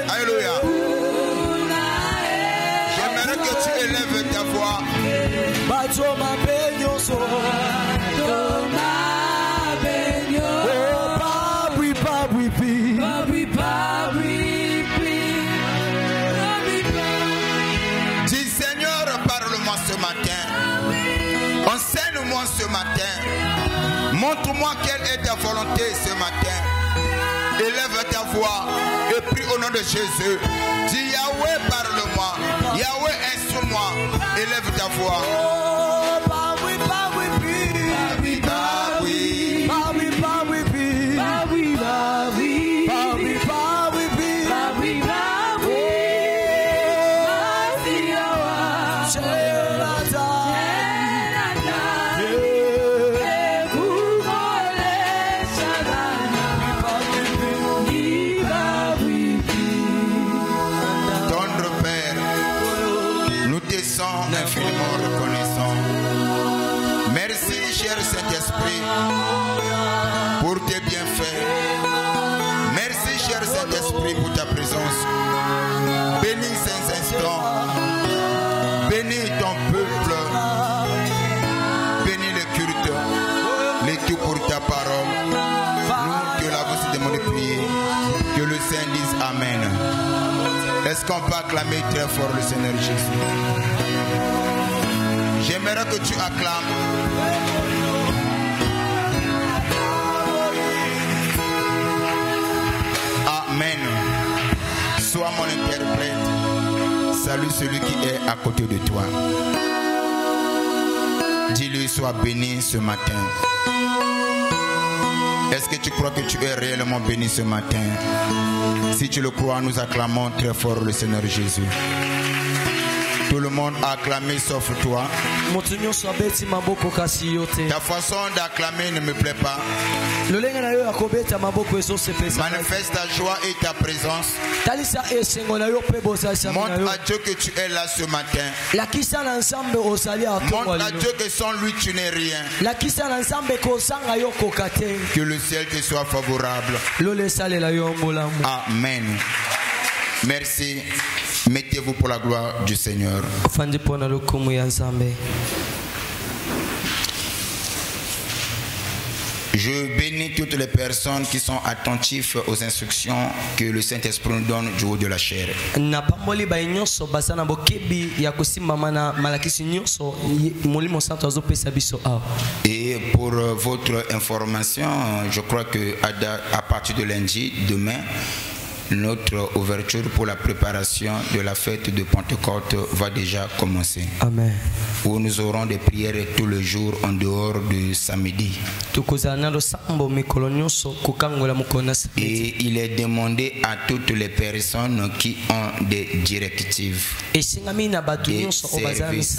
Alléluia. J'aimerais que tu élèves ta voix. Dis Seigneur, parle-moi ce matin. Enseigne-moi ce matin. Montre-moi quelle est ta volonté ce matin. Élève ta voix et prie au nom de Jésus. Dis Yahweh, parle-moi. Yahweh, instruis-moi. Élève ta voix. Infiniment reconnaissant. Merci, cher Saint-Esprit, pour tes bienfaits. Merci, cher Saint-Esprit, pour ta présence. Bénis ces instants. Bénis ton peuple. Bénis le culte. Les tout pour ta parole. Nous te l'avons demandé de prier. Que le Saint dise Amen. Est-ce qu'on peut acclamer très fort le Seigneur Jésus? J'aimerais que tu acclames. Amen. Sois mon interprète. Salue celui qui est à côté de toi. Dis-lui, sois béni ce matin. Est-ce que tu crois que tu es réellement béni ce matin? Si tu le crois, nous acclamons très fort le Seigneur Jésus. Tout le monde a acclamé sauf toi. Ta façon d'acclamer ne me plaît pas. Manifeste ta joie et ta présence. Montre à Dieu que tu es là ce matin. Montre à Dieu que sans lui tu n'es rien. Que le ciel te soit favorable. Amen. Merci. Mettez-vous pour la gloire du Seigneur. Je bénis toutes les personnes qui sont attentives aux instructions que le Saint-Esprit nous donne du haut de la chair. Et pour votre information, je crois que à partir de lundi, demain, notre ouverture pour la préparation de la fête de Pentecôte va déjà commencer. Amen. Où nous aurons des prières tous les jours en dehors du samedi. Et il est demandé à toutes les personnes qui ont des directives des services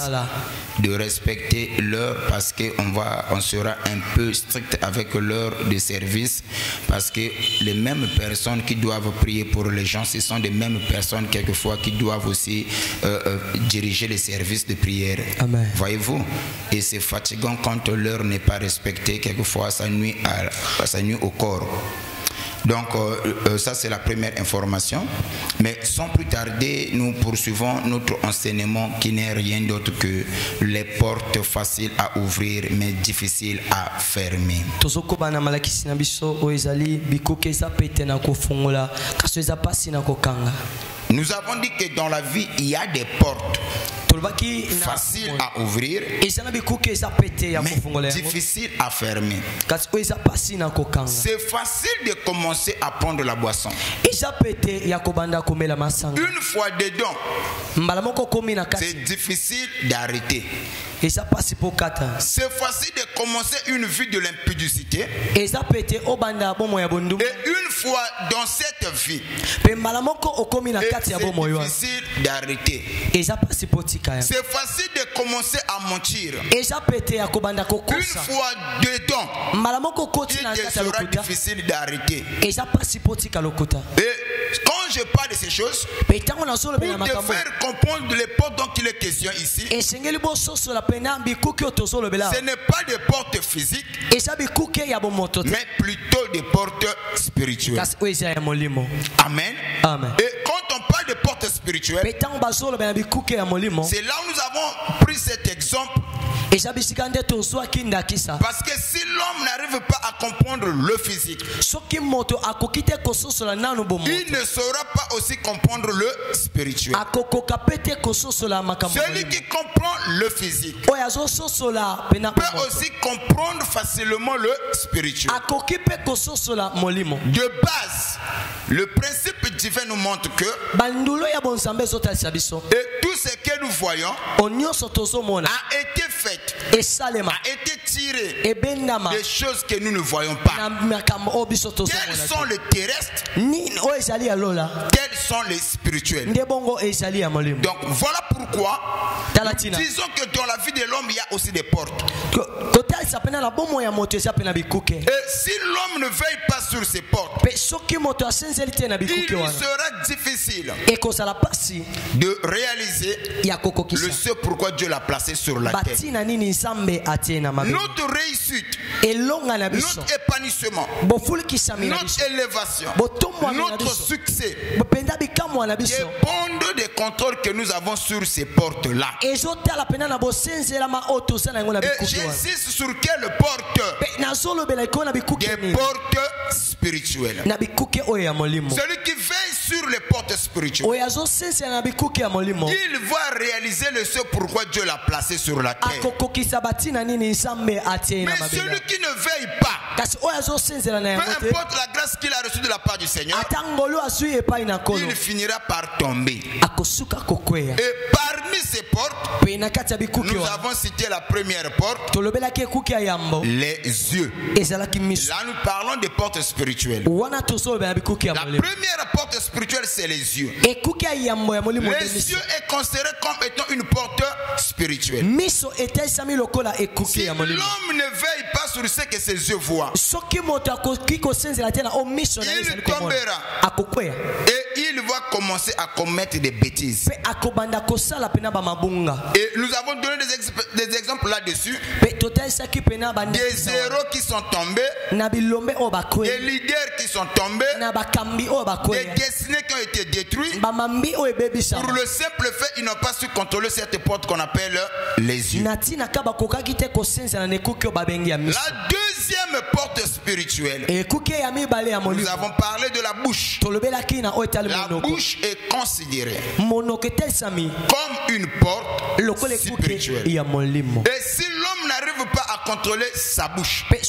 de respecter l'heure, parce qu'on sera un peu strict avec l'heure de service, parce que les mêmes personnes qui doivent prier pour les gens, ce sont les mêmes personnes quelquefois qui doivent aussi diriger les services de prière. Voyez-vous? Et c'est fatigant quand l'heure n'est pas respectée. Quelquefois ça nuit au corps. Donc ça c'est la première information. Mais sans plus tarder, nous poursuivons notre enseignement qui n'est rien d'autre que les portes faciles à ouvrir mais difficiles à fermer. Nous avons dit que dans la vie il y a des portes facile à ouvrir mais difficile à fermer. C'est facile de commencer à prendre la boisson. Une fois dedans, c'est difficile d'arrêter. C'est facile de commencer une vie de l'impudicité. Et une fois dans cette vie, c'est difficile d'arrêter. C'est facile de commencer à mentir. Une fois dedans, il te sera difficile d'arrêter. Et quand je parle de ces choses, pour te faire comprendre les portes dont il est question ici, ce n'est pas des portes physiques, mais plutôt des portes spirituelles. Amen. Amen. Et quand on parle de portes spirituelles, c'est là où nous avons pris cet exemple. Parce que si l'homme n'arrive pas à comprendre le physique, il ne saura pas aussi comprendre le spirituel. Celui qui comprend le physique peut aussi comprendre facilement le spirituel. De base, le principe divin nous montre que et tout ce que nous voyons a été fait, a été tiré des choses que nous ne voyons pas. Quels sont les terrestres, quels sont les spirituels. Donc voilà pourquoi disons que dans la vie de l'homme il y a aussi des portes. Et si l'homme ne veille pas sur ces portes, il lui sera difficile de réaliser le ce pourquoi Dieu l'a placé sur la terre. Notre réussite, notre épanouissement, notre élévation, notre succès dépendent des contrôles que nous avons sur ces portes-là. Et j'insiste sur quelle porte? Des portes spirituelles. Celui qui veille sur les portes spirituelles, il va réaliser le ce pourquoi Dieu l'a placé sur la terre. Mais celui qui ne veille pas, peu importe la grâce qu'il a reçue de la part du Seigneur, il finira par tomber. Et parmi ces portes, nous avons cité la première porte, les yeux. Là nous parlons des portes spirituelles. La première porte spirituelle, c'est les yeux. Les yeux est considéré comme étant une porte spirituelle. Si l'homme ne veille pas sur ce que ses yeux voient, il tombera et il va commencer à commettre des bêtises. Et nous avons donné des exemples là-dessus. Des héros qui sont tombés, des leaders qui sont tombés, des destinées qui ont été détruites pour le simple fait qu'ils n'ont pas su contrôler cette porte qu'on appelle les yeux. La deuxième porte spirituelle, nous avons parlé de la bouche. La bouche est considérée comme une porte spirituelle. Et si l'homme n'arrive pas à contrôler sa bouche, et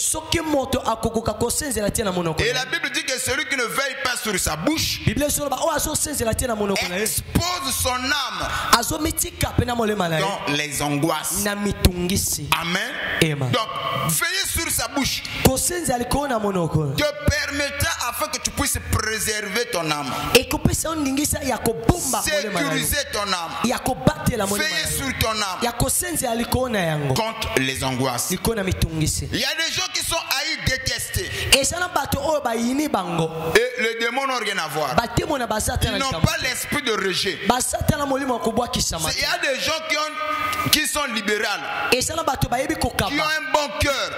la Bible dit que celui qui ne veille pas sur sa bouche expose son âme dans les angoisses. Amen. Donc veiller sur sa bouche te permettra afin que tu puisses préserver ton âme, sécuriser ton âme, veiller sur ton âme contre les angoisses. Il y a des gens qui sont haïs, détestés, et les démons n'ont rien à voir. Ils n'ont pas l'esprit de rejet. Il y a des gens qui sont libérales, qui ont un bon cœur,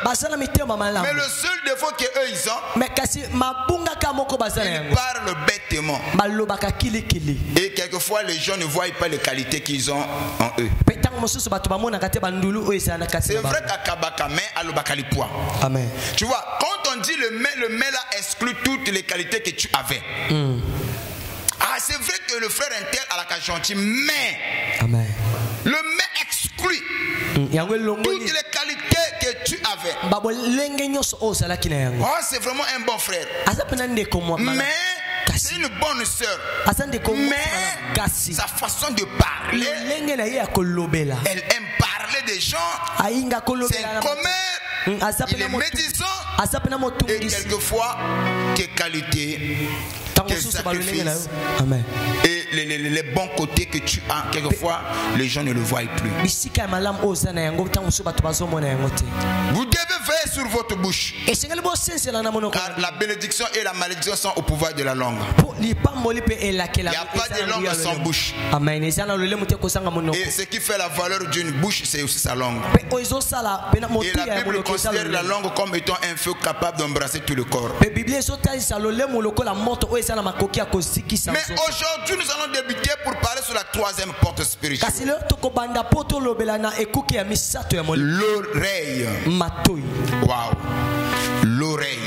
mais le seul défaut qu'eux ils ont, ils parlent bêtement. Et quelquefois les gens ne voient pas les qualités qu'ils ont en eux. C'est vrai qu'à Kabaka, mais à l'Obakalipua. Amen. Tu vois, quand on dit le mais là exclut toutes les qualités que tu avais. Ah, c'est vrai que le frère inter à la gentil, mais Amen. Le mais exclut toutes les qualités que tu avais. Oh, c'est vraiment un bon frère. Mais c'est une bonne sœur. Mais sa façon de parler, elle aime parler des gens. C'est un commère. Il est médisant. Et quelquefois, tes qualités, tes sacrifices et les bons côtés que tu as, quelquefois, les gens ne le voient plus. Vous devez veiller sur votre bouche. Car la bénédiction et la malédiction sont au pouvoir de la langue. Il n'y a pas de langue sans bouche. Et ce qui fait la valeur d'une bouche, c'est aussi sa langue. Et la Bible considère la langue comme étant un feu capable d'embrasser tout le corps. Mais aujourd'hui, nous allons débuter pour parler sur la troisième porte spirituelle. L'oreille. Wow. L'oreille.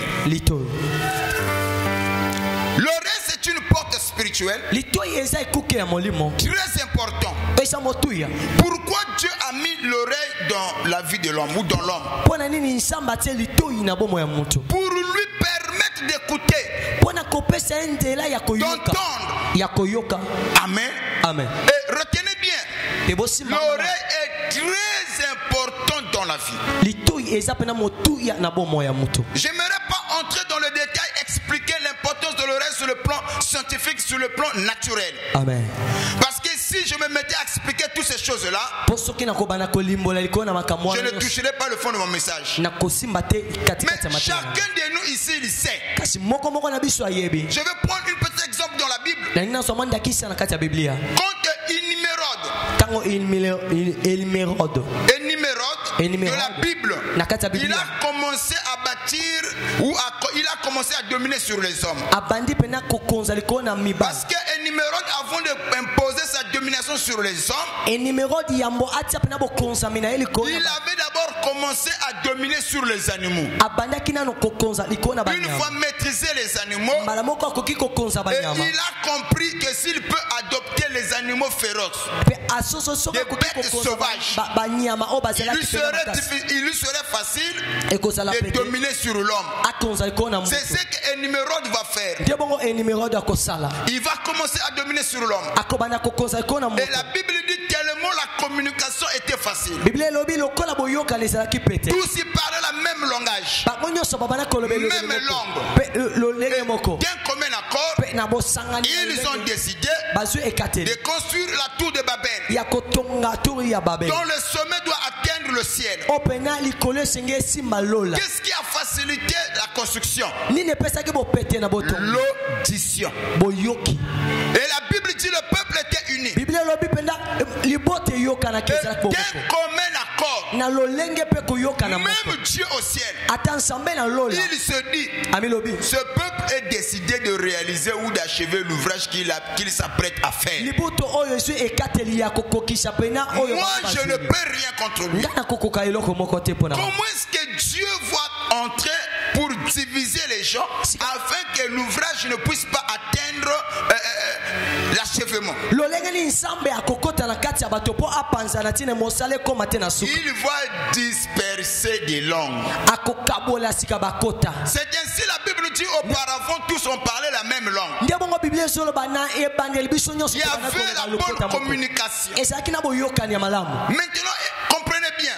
L'oreille, c'est une porte spirituelle très important. Pourquoi Dieu a mis l'oreille dans la vie de l'homme ou dans l'homme? Pour lui permettre d'écouter, d'entendre. Amen. Amen. Et retenez bien, l'oreille est très importante dans la vie. J'aimerais pas entrer dans le détail, expliquer l'importance de l'oreille sur le plan scientifique, sur le plan naturel. Amen. Parce que si je me mettais à expliquer toutes ces choses-là, je ne toucherais pas le fond de mon message. Mais chacun de nous ici, il sait. Je vais prendre un petit exemple dans la Bible. Quand Énimérode de la Bible, il a commencé à bâtir ou il a commencé à dominer sur les hommes. Parce que Énimérode, avant d'imposer sa domination sur les hommes, il avait d'abord commencé à dominer sur les animaux. Une fois maîtrisé les animaux, et il a compris que s'il peut adopter les animaux féroces, des bêtes sauvages, il lui serait facile de dominer sur l'homme. C'est ce qu'Énimérode va faire. Il va commencer à dominer sur l'homme. Et la Bible dit tellement la communication était facile. Tous y parlaient la même langage, même langue. D'un commun accord, ils ont décidé de construire la tour de Babel, dont le sommet doit atteindre le ciel. Qu'est-ce qui a facilité la construction? L'audition. Et la Bible dit le peuple était uni. D'un commun accord. Même Dieu au ciel, il se dit, ce peuple est décidé de réaliser ou d'achever l'ouvrage qu'il s'apprête à faire. Moi, je ne peux rien contre lui. Comment est-ce que Dieu va entrer pour diviser les gens afin que l'ouvrage ne puisse pas atteindre l'achèvement? Il va disperser des langues. C'est ainsi la Bible dit auparavant tous ont parlé la même langue. Il y avait la bonne communication. Maintenant, comprenez bien.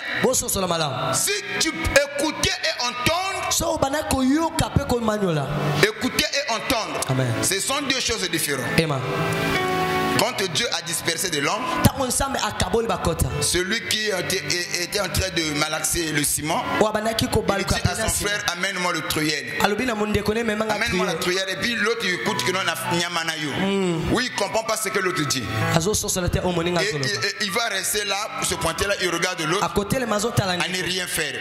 Si tu écoutais et entendre, écouter et entendre, ce sont deux choses différentes. Quand Dieu a dispersé des langues, celui qui était en train de malaxer le ciment, il dit à son frère, amène-moi le truyel. Amène-moi le truyel. Et puis l'autre il écoute que non a nyamanayo. Oui, il ne comprend pas ce que l'autre dit. Et il va rester là, se pointer là, il regarde l'autre, à ne rien faire.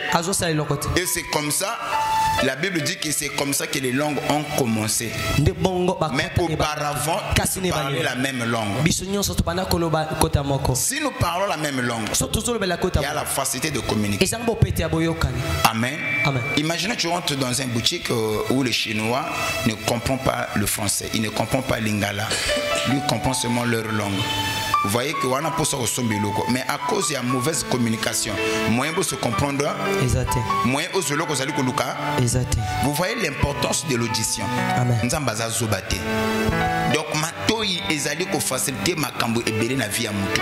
Et c'est comme ça, la Bible dit que c'est comme ça que les langues ont commencé. Mais auparavant, ils parlaient la même langue. Si nous parlons la même langue, il y a la facilité de communiquer. Amen. Imaginez tu rentres dans une boutique où les Chinois ne comprennent pas le français, ils ne comprennent pas l'ingala, lui comprend seulement leur langue. Vous voyez que on a pas ça au sombiloko, mais à cause de la mauvaise communication, moyen pour se comprendre, moyen aux locaux salut koluka. Vous voyez l'importance de l'audition. Nzambaza zobate. Donc matoi ezali ko faciliter makambo ebele na vie ya mutu.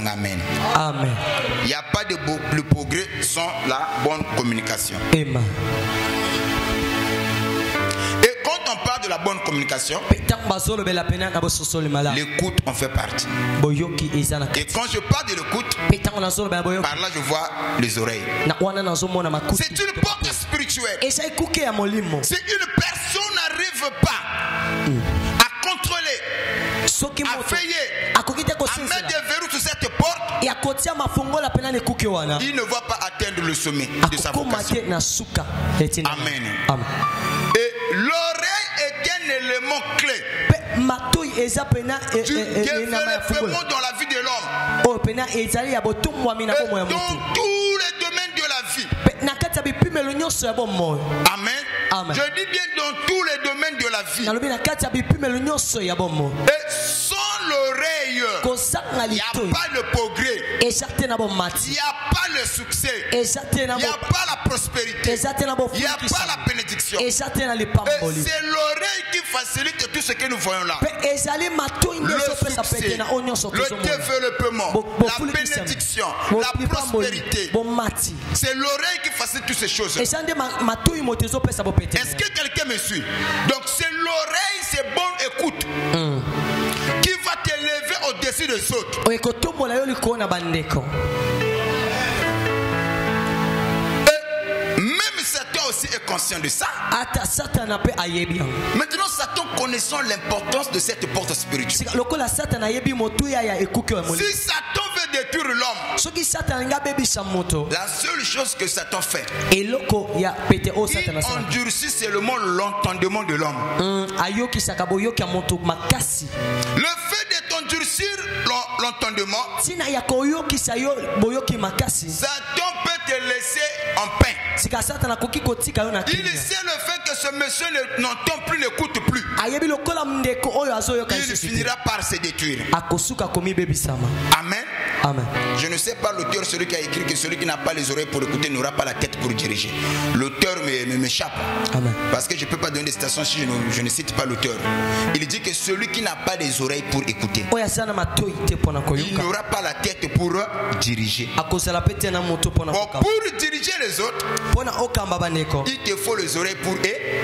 Amen. Amen. Il n'y a pas de le progrès sans la bonne communication. Et quand on parle de la bonne communication, l'écoute en fait partie. Et quand je parle de l'écoute, par là je vois les oreilles. C'est une porte spirituelle. Si une personne n'arrive pas à contrôler, à veiller, à mettre des verrous sur cette porte, il ne va pas atteindre le sommet de sa vocation. Amen. Et l'oreille est un élément clé du développement dans la vie de l'homme. Dans tous les domaines de la vie. Amen. Amen. Je dis bien dans tous les domaines de la vie. Et sans l'oreille, il n'y a pas le progrès. Il n'y a pas le succès. Il n'y a pas la prospérité. Il n'y a pas la bénédiction. Et c'est l'oreille qui facilite tout ce que nous voyons là. Le succès, le développement, la bénédiction, la prospérité. C'est l'oreille qui facilite toutes ces choses. Est-ce que quelqu'un me suit? Donc c'est l'oreille, c'est bonne écoute qui va t'élever au-dessus des autres. Même Satan aussi est conscient de ça. Maintenant Satan connaissant l'importance de cette porte spirituelle. Si Satan veut détruire l'homme, la seule chose que Satan fait, il endurcit seulement l'entendement de l'homme. Le fait de t'endurcir l'entendement, Satan peut te laisser en paix. Il sait le fait que ce monsieur n'entend plus, n'écoute plus. Il finira par se détruire. Amen. Amen. Je ne sais pas l'auteur, celui qui a écrit que celui qui n'a pas les oreilles pour écouter n'aura pas la tête pour diriger. L'auteur m'échappe. Parce que je ne peux pas donner des citations si je ne cite pas l'auteur. Il dit que celui qui n'a pas les oreilles pour écouter, il n'aura pas la tête pour diriger. Bon, pour diriger les autres, il te faut les oreilles pour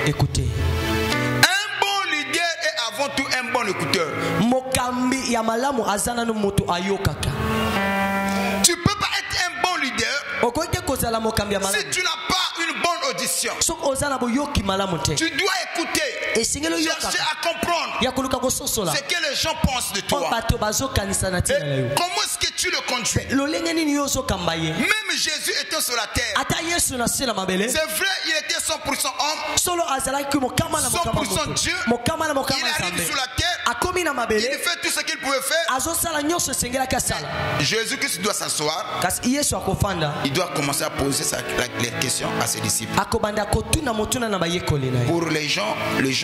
écouter. Un bon leader est avant tout un bon écouteur. Tu peux pas être un bon leader si tu n'as pas une bonne audition. Tu dois écouter, chercher à comprendre ce que les gens pensent de toi. Et comment est-ce que tu le conduis? Même Jésus était sur la terre. C'est vrai, il était 100% homme, 100% Dieu. Il arrive sur la terre, il fait tout ce qu'il pouvait faire. Jésus-Christ doit s'asseoir. Il doit commencer à poser les questions à ses disciples. Pour les gens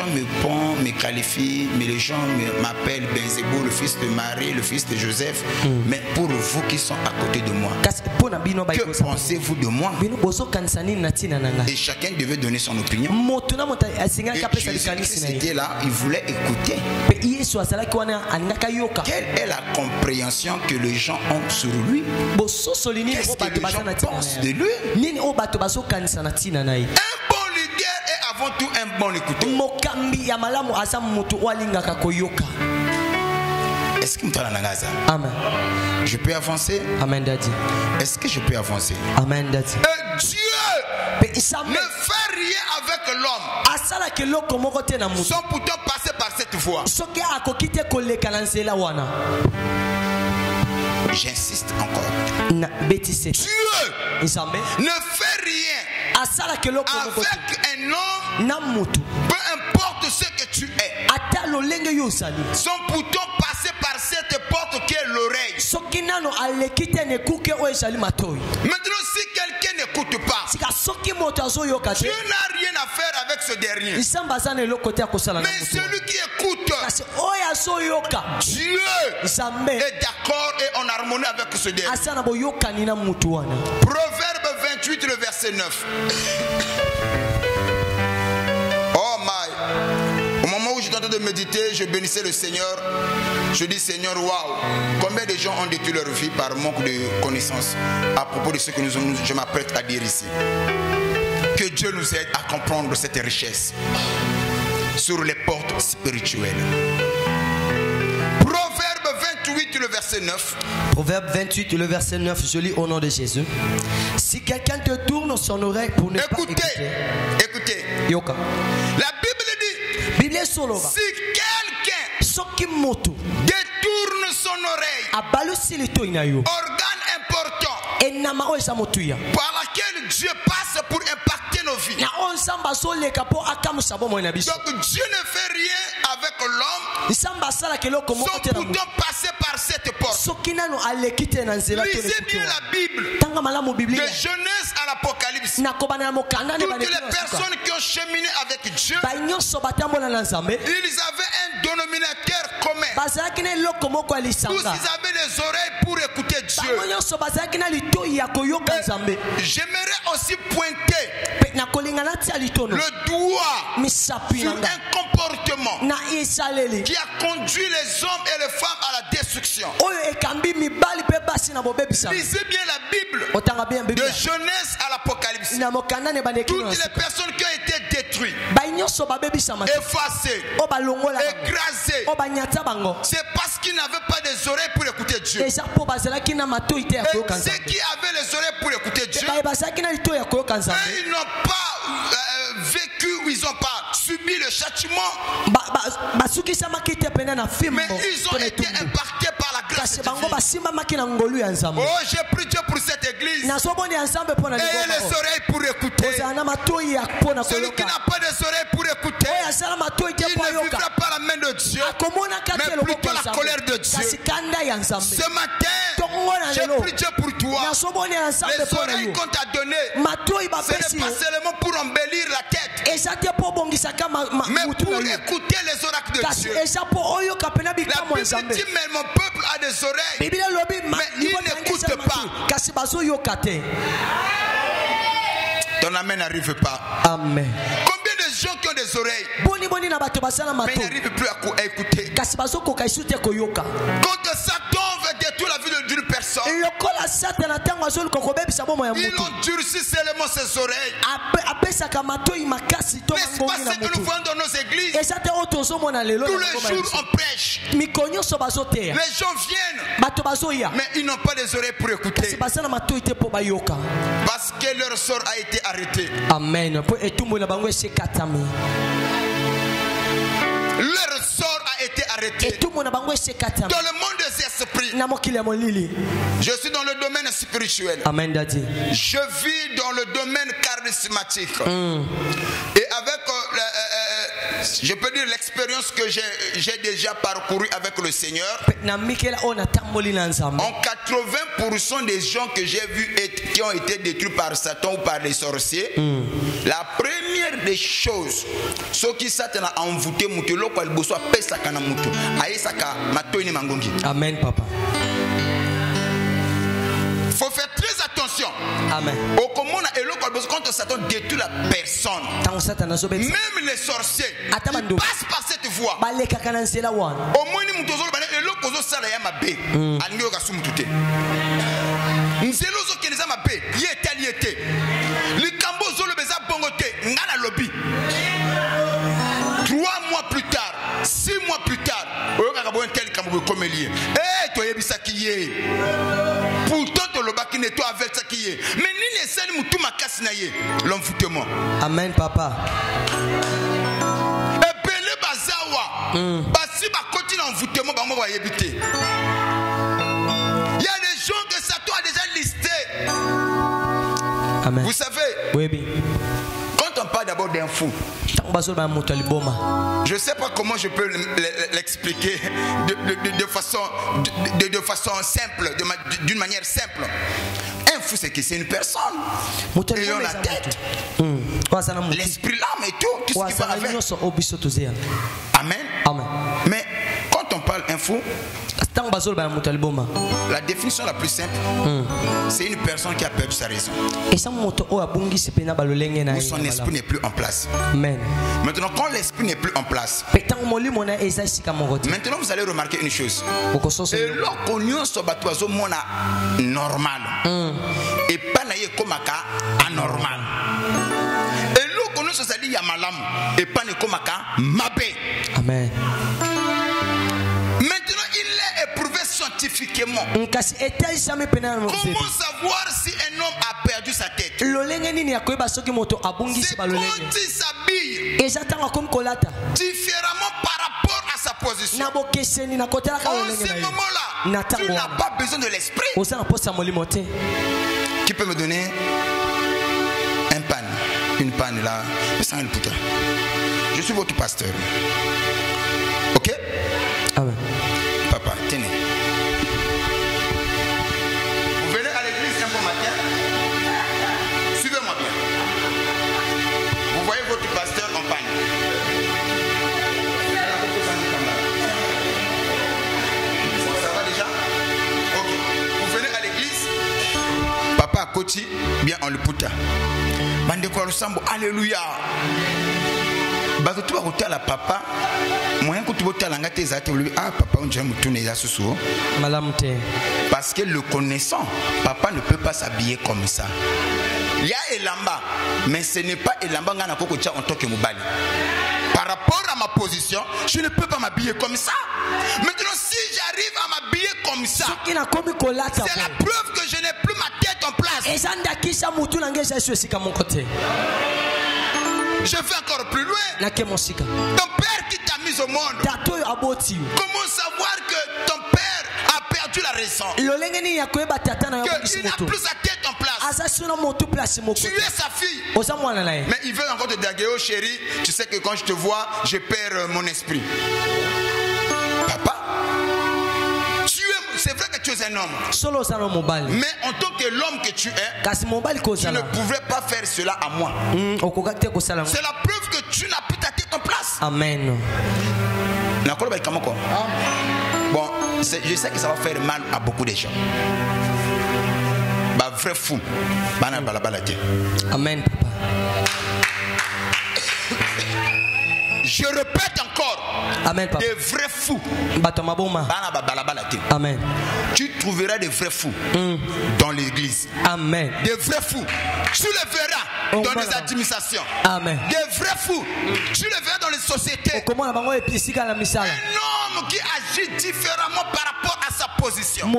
me qualifient, mais les gens m'appellent Benzebo, le fils de Marie, le fils de Joseph. Mais pour vous qui sont à côté de moi, que pensez-vous de moi? Et chacun devait donner son opinion. Et Jésus était là, il voulait écouter. Quelle est la compréhension que les gens ont sur lui? Qu'est-ce que les gens pensent de lui? Un bon leader est avant tout un bon écouteur. Est-ce que Amen. Je peux avancer? Amen, Daddy. Est-ce que je peux avancer? Amen, Daddy. Et Dieu ne fait rien avec l'homme sans pourtant passer par cette voie. J'insiste encore. Dieu ne fait rien avec un homme, peu importe ce que tu es, sans pourtant passer par cette porte qui est l'oreille. Maintenant, si quelqu'un n'écoute pas, Dieu n'a rien à faire avec ce dernier. Mais celui qui écoute, Dieu est d'accord et en harmonie avec ce dernier. Proverbe 28, le verset 9. Oh my. Au moment où j'étais en train de méditer, je bénissais le Seigneur. Je dis Seigneur, waouh, combien de gens ont détruit leur vie par manque de connaissances à propos de ce que je m'apprête à dire ici. Que Dieu nous aide à comprendre cette richesse. sur les portes spirituelles. Proverbe 28, le verset 9. Proverbe 28, le verset 9, je lis au nom de Jésus. Si quelqu'un te tourne son oreille pour ne pas écouter. Écoutez. Yoka. La Bible dit, Bible solo. Si quelqu'un détourne son oreille, organe important par laquelle Dieu passe pour impacter nos vies. Donc Dieu ne fait rien avec l'homme sans pourtant passer par cette porte. Lisez bien la Bible, de Genèse à l'Apocalypse. Toutes les personnes qui ont cheminé avec Dieu, ils avaient un dénominateur commun. Tous ils avaient les oreilles pour écouter Dieu. J'aimerais aussi pointer le doigt sur un comportement qui a conduit les hommes et les femmes à la destruction. Lisez bien la Bible, de Genèse à l'Apocalypse. Toutes les personnes qui ont été détruites, effacées, écrasées, c'est parce qu'ils n'avaient pas des oreilles pour écouter Dieu. Et ceux qui avaient les oreilles pour écouter Dieu, ils n'ont pas vécu ou ils n'ont pas subi le châtiment, mais ils ont été impactés par la grâce divine. Oh, j'ai prié pour cette église. Ayez les oreilles pour écouter. Celui qui n'a pas des oreilles pour écouter, il ne vivra pas la main de Dieu, mais plutôt la colère de Dieu. Ce matin, j'ai prié pour toi. Les oreilles qu'on t'a données, ce n'est pas seulement pour embellir la tête, mais pour écouter les oracles de Dieu. La Bible dit, mais mon peuple a des oreilles, mais il n'écoute pas. Ton amen n'arrive pas. Amen. Combien de gens qui ont des oreilles, mais n'arrivent plus à écouter? Quand Satan veut détruire la vie d'une personne, il endurcit seulement ses oreilles. N'est-ce pas ce que nous voyons dans nos églises? Tous les jours on prêche, les gens viennent, mais ils n'ont pas des oreilles pour écouter, parce que leur sort a été arrêté. Amen. Leur sort a été arrêté. Dans le monde des esprits, je suis dans le domaine spirituel. Amen. Je vis dans le domaine charismatique. Et avec, je peux dire, l'expérience que j'ai déjà parcourue avec le Seigneur, en 80% des gens que j'ai vus qui ont été détruits par Satan ou par les sorciers, la première des choses, ce qui Satan a envoûté, amen, papa. Il faut faire très attention. Amen. Quand Satan détruit la personne, même les sorciers, ils passent par cette voie. Au moins, plus tard, 6 mois plus tard, pourtant le baki n'est pas avec ça qui est. Mais ni les scènes moutou makas naye l'envoûtement. Amen, papa. Et belé bazawa, basi ba continue l'envoûtement ba mo va yebité. Il y a des gens que Satan a déjà listés. Amen. Vous savez? Oui, oui. Quand on parle d'abord d'un fou, je ne sais pas comment je peux l'expliquer de façon simple, d'une manière simple. Un fou, c'est que c'est une personne ayant la tête, l'esprit, l'âme et tout ce qui va avec. Amen. Amen. Mais quand on parle d'un fou, la définition la plus simple, c'est une personne qui a perdu sa raison, où son esprit n'est plus en place. Maintenant, quand l'esprit n'est plus en place, maintenant vous allez remarquer une chose. Et l'oconion sur batoiseau mona normal et pas naïe comme anormal. Et l'oconion makono sosali ya malamu et pas ne komaka mabe. Amen. Maintenant il est éprouvé scientifiquement. Comment savoir si un homme a perdu sa tête? C'est quand il s'habille différemment par rapport à sa position. En ce moment-là, tu n'as pas besoin de l'esprit. Qui peut me donner un panne? Une panne là. Je suis votre pasteur. Ok? Amen. Papa, tenez. Vous venez à l'église un bon matin. Suivez-moi bien. Vous voyez votre pasteur en panne. Ça va déjà? Ok. Vous venez à l'église. Papa à Koti, bien on le puta. Alléluia. Tu vas la papa. Ah papa on dirait parce que le connaissant, papa ne peut pas s'habiller comme ça. Il y a Elamba, mais ce n'est pas Elamba en tant que Moubali. Par rapport à ma position, je ne peux pas m'habiller comme ça. Maintenant, si j'arrive à m'habiller comme ça, c'est la preuve que je n'ai plus ma tête en place. Je vais encore plus loin. Ton père qui t'a mis au monde, comment savoir que ton père a perdu la raison? Qu'il n'a plus sa tête en place. Tu es sa fille. Mais il veut encore te dire, oh chérie, tu sais que quand je te vois, je perds mon esprit. Papa, c'est vrai que tu es un homme. Mais en tant que l'homme que tu es, tu ne pouvais pas faire cela à moi. C'est la preuve que tu n'as plus ta tête en place. Amen. Bon, je sais que ça va faire mal à beaucoup de gens. Vrai fou. Amen, papa. Je répète encore. Amen, papa. Des vrais fous. Amen. Tu trouveras des vrais fous dans l'église. Amen. Des vrais fous. Tu les verras dans les administrations. Amen. Des vrais fous. Tu les verras dans les sociétés. Un homme qui agit différemment par rapport à sa position. Un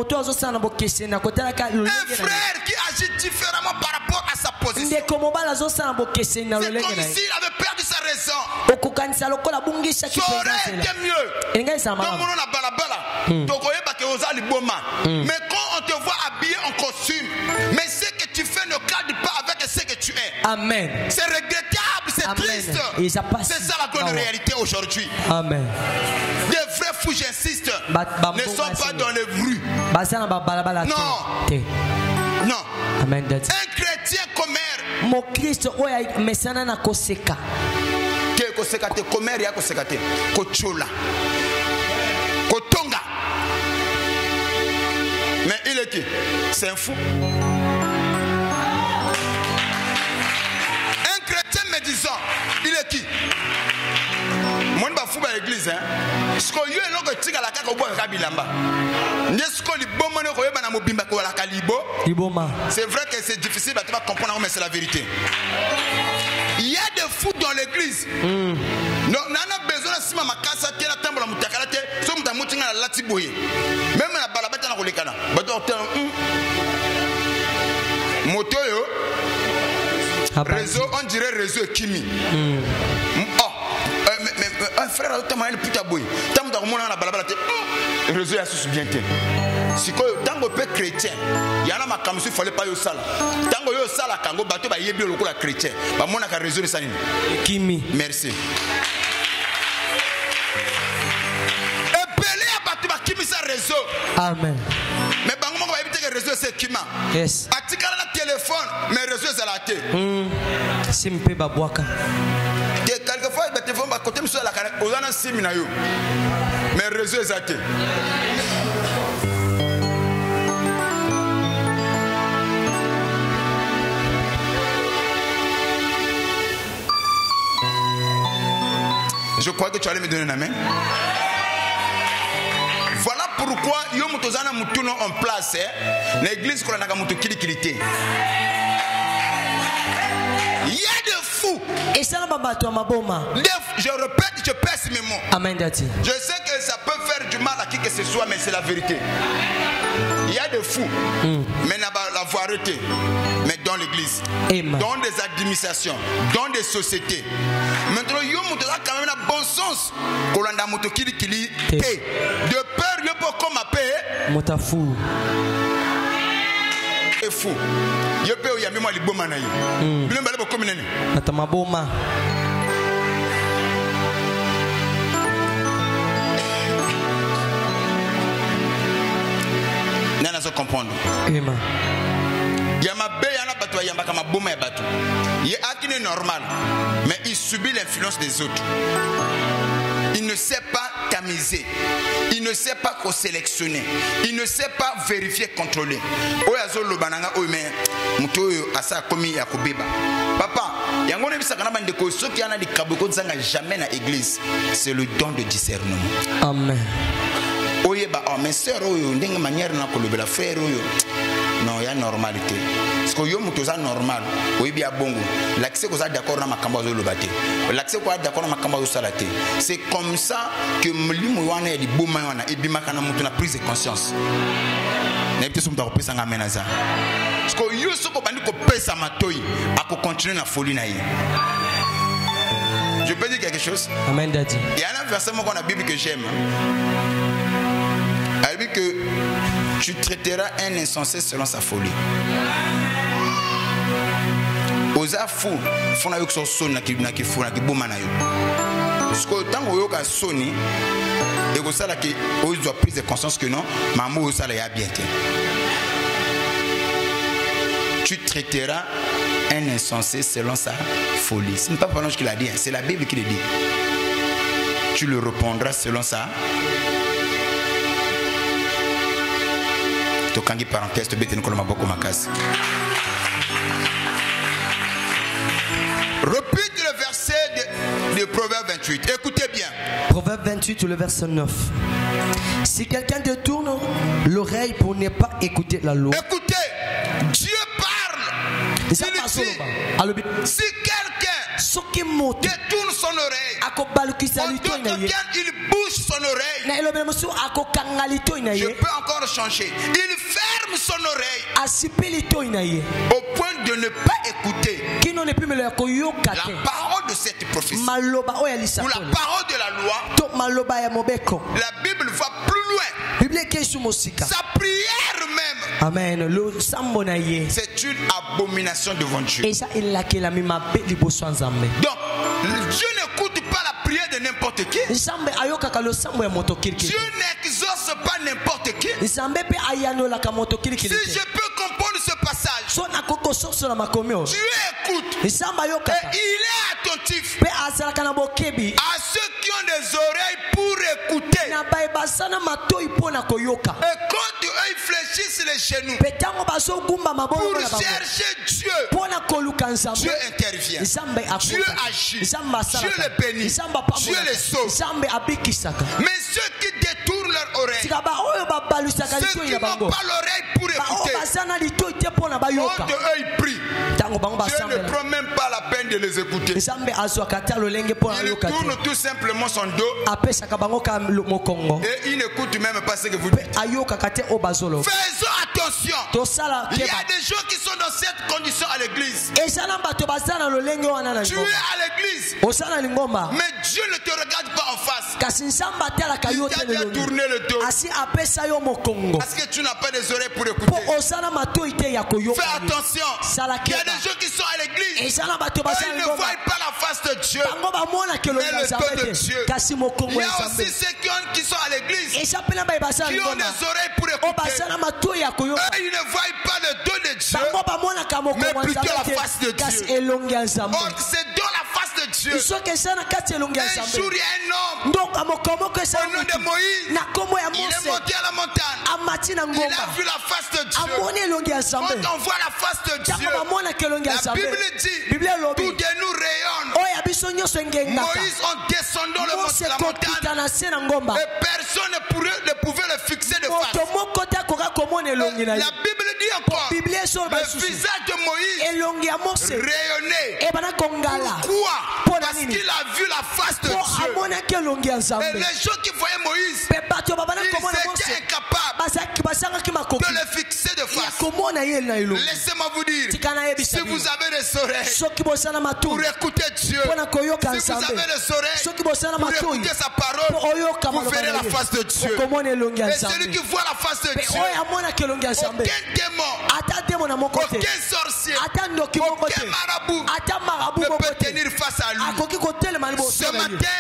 frère qui agit différemment par rapport à sa position. C'est comme s'il avait perdu sa raison. Ça aurait été mieux. Mais quand on te voit habillé en costume, mais ce que tu fais ne cadre pas avec ce que tu es. Amen. C'est regrettable, c'est triste. C'est ça la grande réalité aujourd'hui. Amen. Des vrais fous, j'insiste, ne sont pas dans les rues. Non. Non. Amen. Un chrétien commère. Mais il est qui? C'est un fou. Un chrétien médisant, il est qui? Mon ba fou ba église hein. Ce que yo eloko tika la kaka obo kabilamba. N'est-ce que li bomo ne koyeba na mobimba ko la kalibo? C'est vrai que c'est difficile de comprendre mais c'est la vérité. Il y a des fous dans l'église. Non, on a besoin de sima makasa te la tambola mutakalate, so mutamutinga la latiboye. Même na balabata na kolekana. Bato motoyo. Réseau, on dirait réseau Kimi. Un frère a tellement de putain boy. Tant que mon a balabala te réseau a sous bien te. Si quoi tant que peu chrétien, il y en a ma comme s'il fallait pas yo sala. Tant que yo sala kango bateau ba yebi lokola chrétien. Ba mon a ka réseau de ça. Kimi. Merci. Et belé a bateau ba Kimi sa réseau. Amen. Mais bango mo ba yebi te réseau c'est Kima. Yes. Atikala na téléphone, mais réseau c'est la té. Simpe babwaka. Quelquefois, le téléphone va côté monsieur la canette. On a un séminaire. Mais réseau est athée. Je crois que tu allais me donner une main. Voilà pourquoi yo mutozana mutuno en place. L'église qu'on a mutu kilikilité. Il y a des fous. Je répète, je pèse mes mots. Amen, Daddy. Je sais que ça peut faire du mal à qui que ce soit, mais c'est la vérité. Il y a des fous, mais la voie arrêtée. Mais dans l'église, dans des administrations, dans des sociétés. Maintenant, il y a quand même un bon sens. De peur, il y a pas comme paix. Motafou. Et fou. Il y a peur, il y a même les bons manaïs. Il y a même comme une. Atamaboma. Nana se comprendre. Amen. Il est acquis normal, mais il subit l'influence des autres. Il ne sait pas tamiser. Il ne sait pas sélectionner. Il ne sait pas vérifier, contrôler. Papa, jamais dans l'église. C'est le don de discernement. Amen. Mais sœur, d'une manière, frère, non, il y a normalité. Parce que yo mutoza normal, oui bien bongo. L'accès qu'on a d'accord na makamba zo lobate. L'accès qu'on a d'accord na makamba zo salate. C'est comme ça que mlimu wana ya liboma wana ebimaka na mutu na prise de conscience. Na epte sumta ko pesa ngamena za. Parce que yo soko bandi ko pesa matoi, ako continuer na folie na ye. Je peux dire quelque chose? Amen, Daddy. Il y a un verset dans la Bible que j'aime. Elle dit que tu traiteras un insensé selon sa folie. Osa fou, fou na yo so son na ki fou na ki boma na yo. Parce que tant que yo ka soni, et que ça là que on doit prise de conscience que non, maman ça là y a bien. Tu traiteras un insensé selon sa folie. Ce n'est pas Papa qui l'a dit, c'est la Bible qui le dit. Tu le répondras selon sa. Tokangi parenthèse, tu bêtes nous beaucoup ma casse. Répète le verset de Proverbe 28. Écoutez bien. Proverbe 28, le verset 9. Si quelqu'un détourne l'oreille pour ne pas écouter la loi. Écoutez, Dieu parle. Si quelqu'un détourne son oreille, il bouge son oreille, je peux encore changer. Il ferme son oreille au point de ne pas écouter la parole de cette prophétie ou la parole de la loi. La Bible va plus loin. Sa prière même, amen, c'est une abomination devant Dieu. Donc Dieu n'écoute pas la prière de n'importe qui. Dieu n'exauce pas n'importe qui. Si je peux comprendre ce passage, Dieu écoute et il est attentif à ceux qui ont des oreilles pour écouter. Et quand eux ils fléchissent les genoux pour chercher Dieu, Dieu intervient, Dieu agit, Dieu les bénit, Dieu les sauve. Mais ceux qui détournent leur oreille, ceux qui n'ont pas l'oreille pour écouter, quand eux ils prient, Dieu ne prend même pas la peine de les écouter. Il tourne tout simplement son dos et il n'écoute même pas ce que vous dites. Faisons attention. Il y a des gens qui sont dans cette condition à l'église. Tu es à l'église, mais Dieu ne te regarde pas en face. Il t'a déjà tourné le dos parce que tu n'as pas des oreilles pour écouter. Fais attention. Il y a des gens qui sont à l'église, ils ne voient pas la face de Dieu, mais le dos de Dieu. Il y a aussi ceux qui sont à l'église, qui ont des oreilles pour écouter. Eux, ils ne voient pas le dos de Dieu, mais plutôt la face de Dieu. Or, c'est dans la face de Dieu. Un jour, il y a un homme au nom de Moïse. Il est monté à la montagne. Il a vu la face de Dieu. Quand on voit la face de Dieu, la Bible dit, tout de nous rayonne. Moïse, en descendant la montagne, et personne ne pouvait le fixer de face. La Bible dit encore, le visage de Moïse rayonnait. Pourquoi? Parce qu'il a vu la face de Dieu. Et les gens qui voyaient Moïse, ils étaient incapables de le fixer de face. Laissez-moi vous dire, si vous avez des oreilles pour écouter Dieu, si vous avez des oreilles pour écouter sa parole, vous verrez la face de Dieu. Et celui qui voit la face de Dieu, aucun démon, aucun sorcier, aucun marabout ne peut tenir face à lui. Ce matin,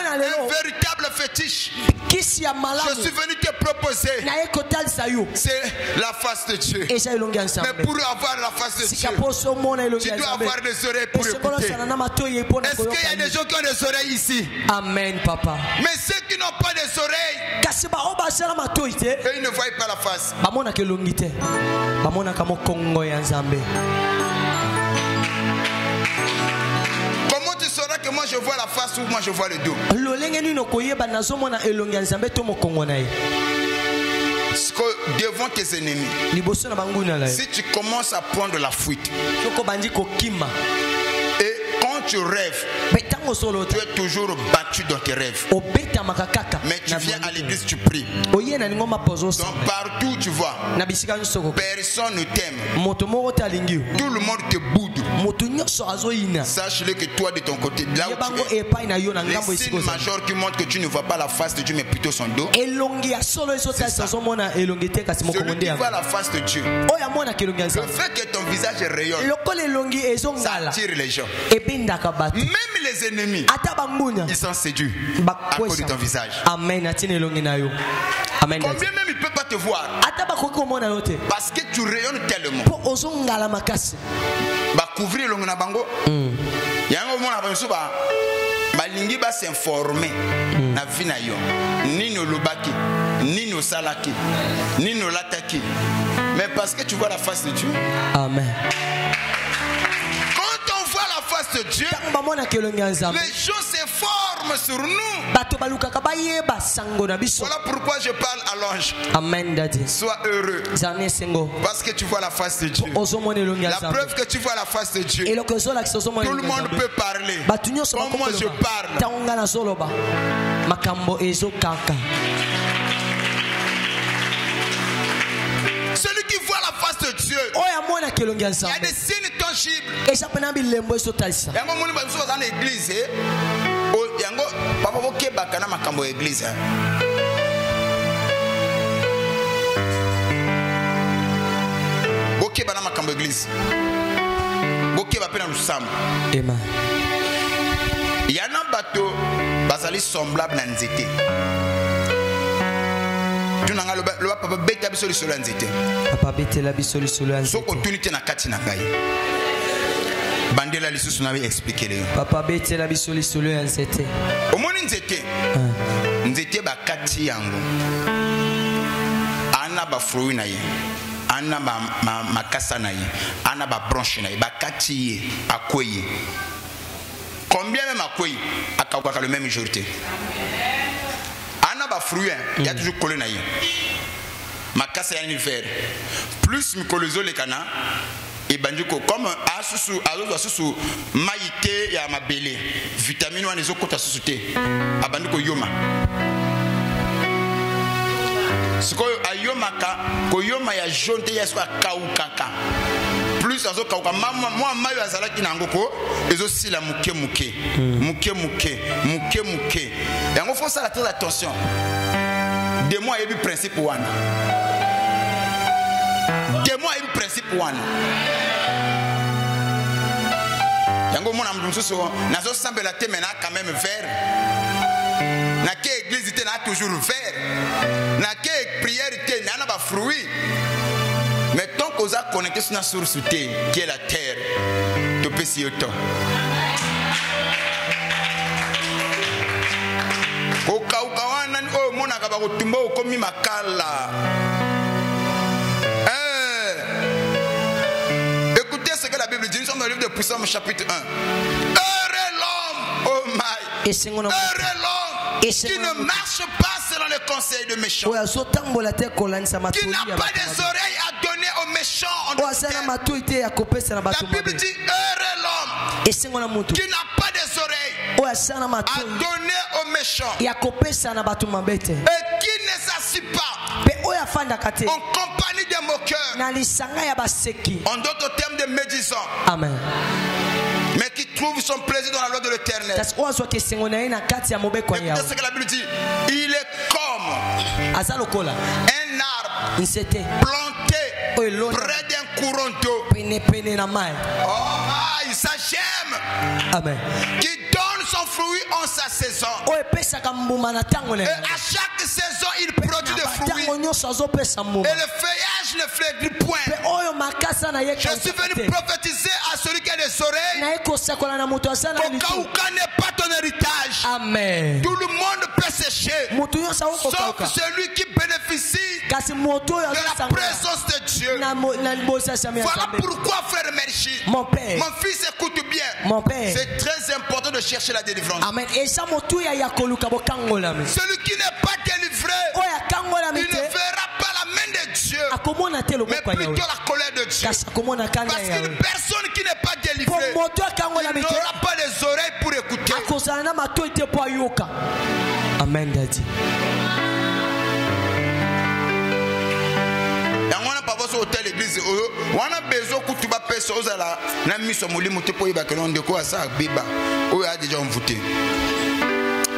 un véritable fétiche, je suis venu te proposer, c'est la face de Dieu. Mais pour avoir la face de Dieu, tu dois avoir des oreilles pour écouter. Est-ce qu'il y a des gens qui ont des oreilles ici? Amen, papa. Mais ceux qui n'ont pas des oreilles, eux, ils ne voient pas la face. Comment tu sauras que moi je vois la face ou moi je vois le dos? Devant tes ennemis, si tu commences à prendre la fuite, et quand tu rêves, tu es toujours battu dans tes rêves. Mais tu viens à l'église, tu pries. Donc partout où tu vas, personne ne t'aime. Tout le monde te boude. Sache-le que toi de ton côté, là où tu es, les signes majeurs qui montrent que tu ne vois pas la face de Dieu mais plutôt son dos, c'est ça. Celui qui voit la face de Dieu, le fait que ton visage rayonne, ça attire les gens. Même les ennemis, ils sont séduits à cause de ton visage. Combien même ils ne peuvent pas te voir parce que tu rayonnes tellement. Couvrir le bango. Yango mona ba suba balingi ba s'informer na vie na yo. Ni no lobaki, ni no salaki, ni no lataki. Mais parce que tu vois la face de Dieu. Amen. Quand on voit la face de Dieu, les choses se forment sur nous. Voilà pourquoi je parle à l'ange. Amen, daddy. Sois heureux. Parce que tu vois la face de Dieu. La preuve que tu vois la face de Dieu. Tout le monde peut parler. Comme moi je parle. Celui qui voit la face de Dieu, il y a des signes tangibles. L'église, papa bokebaka na makambo ya église. Bokeba na makambo ya église. Bokeba pe na lusamba. Amen. Yana bato bazali semblable na nzete. Tunanga lo papa beta biso lisolo ya nzete. Papa beta la biso lisolo ya nzete. Soko tunite na kati na ngai. Bandela lisusu na expliquer le. Papa beta la biso lisolo ya nzete. Omoni nzete. Nzete ba kati yango. Ana ba fruit na ye. Ana makasa na ye. Ana ba branche na ye. Ba kati ye akoye. Combien même akoye akawaka le même jour te. Ana ba fruit il y a toujours collé na ye. Makasa ya l'hiver. Plus mikolozo le kana. Et bandiko comme asusu asusu maïté ya mabele vitamine wana ezokota susu te abandiko yoma sikoyo ayomaka koyoma ya jaune te ya sikoyo kaukaka plus azokauka moi mayo azalaki nango ko ezosila muke yango faut ça très attention de moi yebi principe wana yango mona msusu nazo sambela te mena quand même vert na ke église te na toujours vert na ke prière te na ba fruit mais tant qu'on a connecté sur la source te qui est la terre to pesi yoto ko kaukawana o mona ka ba ko tumba ko mi makala. La Bible dit, nous sommes dans le livre de Psaume chapitre 1. Heureux l'homme, oh my, heureux l'homme qui ne marche pas selon les conseils de méchants, qui n'a pas des oreilles à donner aux méchants. méchant en d'autres termes. La Bible dit heureux l'homme qui n'a pas des oreilles à donner aux méchants et qui ne s'assied pas en compagnie des moqueurs, en d'autres termes des médisants. Amen. Mais qui trouve son plaisir dans la loi de l'Éternel. Écoutez ce que la Bible dit. Il est comme un arbre planté près d'un courant d'eau. Il s'agème. Amen. Qui donne son fruit en sa saison. Et à chaque saison, il produit des fruits. Et le feuillage ne flétrit point. Je suis venu prophétiser à celui qui a des oreilles. Kokauka n'est pas ton héritage. Amen. Tout le monde peut sécher, sauf celui qui bénéficie de la présence de Dieu. Voilà pourquoi, frère Merchi, mon fils, écoute bien. C'est très important de chercher la délivrance. Amen. Celui qui n'est pas délivré, il ne verra pas la main de Dieu, mais plutôt la colère de Dieu. Parce qu'une personne qui n'est pas délivrée, il n'aura pas les oreilles pour écouter. Amen, Daddy. Hôtel l'église on a besoin que tu vas passer aux ala na miso molimo te po yeba que l'on de quoi ça beba o a déjà envoûté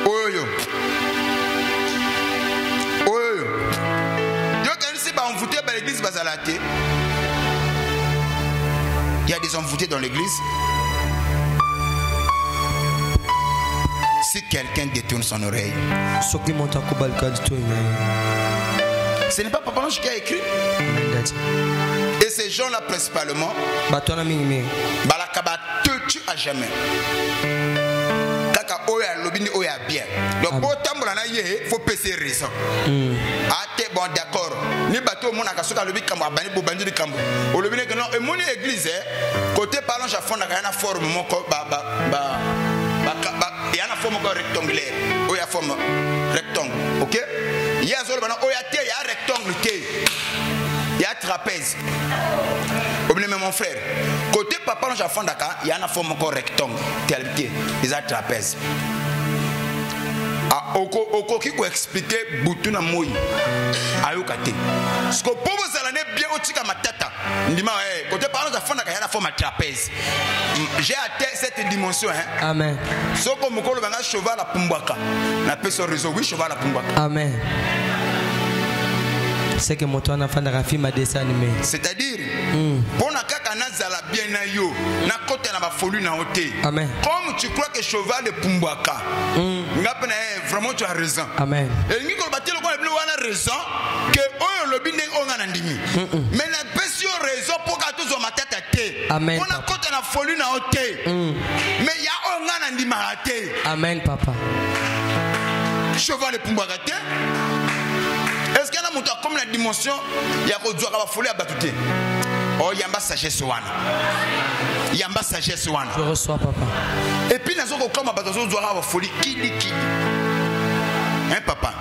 oyo yo quand si ba envoûté ba l'église bazalate il y a des envoûtés dans l'église. Si quelqu'un détourne son oreille, ce n'est pas Papa Ange qui a écrit. Et ces gens-là principalement, Balakaba te tue à jamais. Kaka oya lobini oya bien. Donc autant il faut passer raison. Bon d'accord. Ni bateau mon akasoka lobi kambo abani bo bandi kambo. O lobini que non et mon église côté parlant à fond na kana forme mon il y a une forme rectangulaire. Il y a une forme rectangle. Ok? Il y a un rectangle. Il y a un trapèze. Mon frère. Côté papa, il y a une forme rectangle. Il y a un trapèze. Oko qui peut expliquer Boutuna Moui. Ayokate. Ce que pour vous allez bien au tika matata. Ndima côté parlant de fond il y a la forme trapèze. J'ai atteint cette dimension hein. Amen. Ce que mon collègue a cheval à Pumbaka. La personne réseau oui cheval à Pumbaka. Amen. C'est que mon toit enfant de film a dessin animé. C'est-à-dire pour na kaka na zala bien na yo na côté na ba folie na oté. Amen. Comme tu crois que cheval de Pumbaka. Vraiment tu as raison. Amen. Et ni ko batel ko le wana raison que oyo lobi ndenge onga na ndimi. Mais na pesio raison pour ka tous ma tête à té. Amen. On a côté na folie na oté. Mais ya onga na ndima té. Amen papa. Cheval de Pumbaka té. Est-ce qu'il y a un comme la dimension il y a quoi doit avoir folie à battre. Oh yamba sagesse wana. Yamba sagesse wana. Je reçois papa. Et puis nous avons comme battre doit avoir folie qui. Hein papa.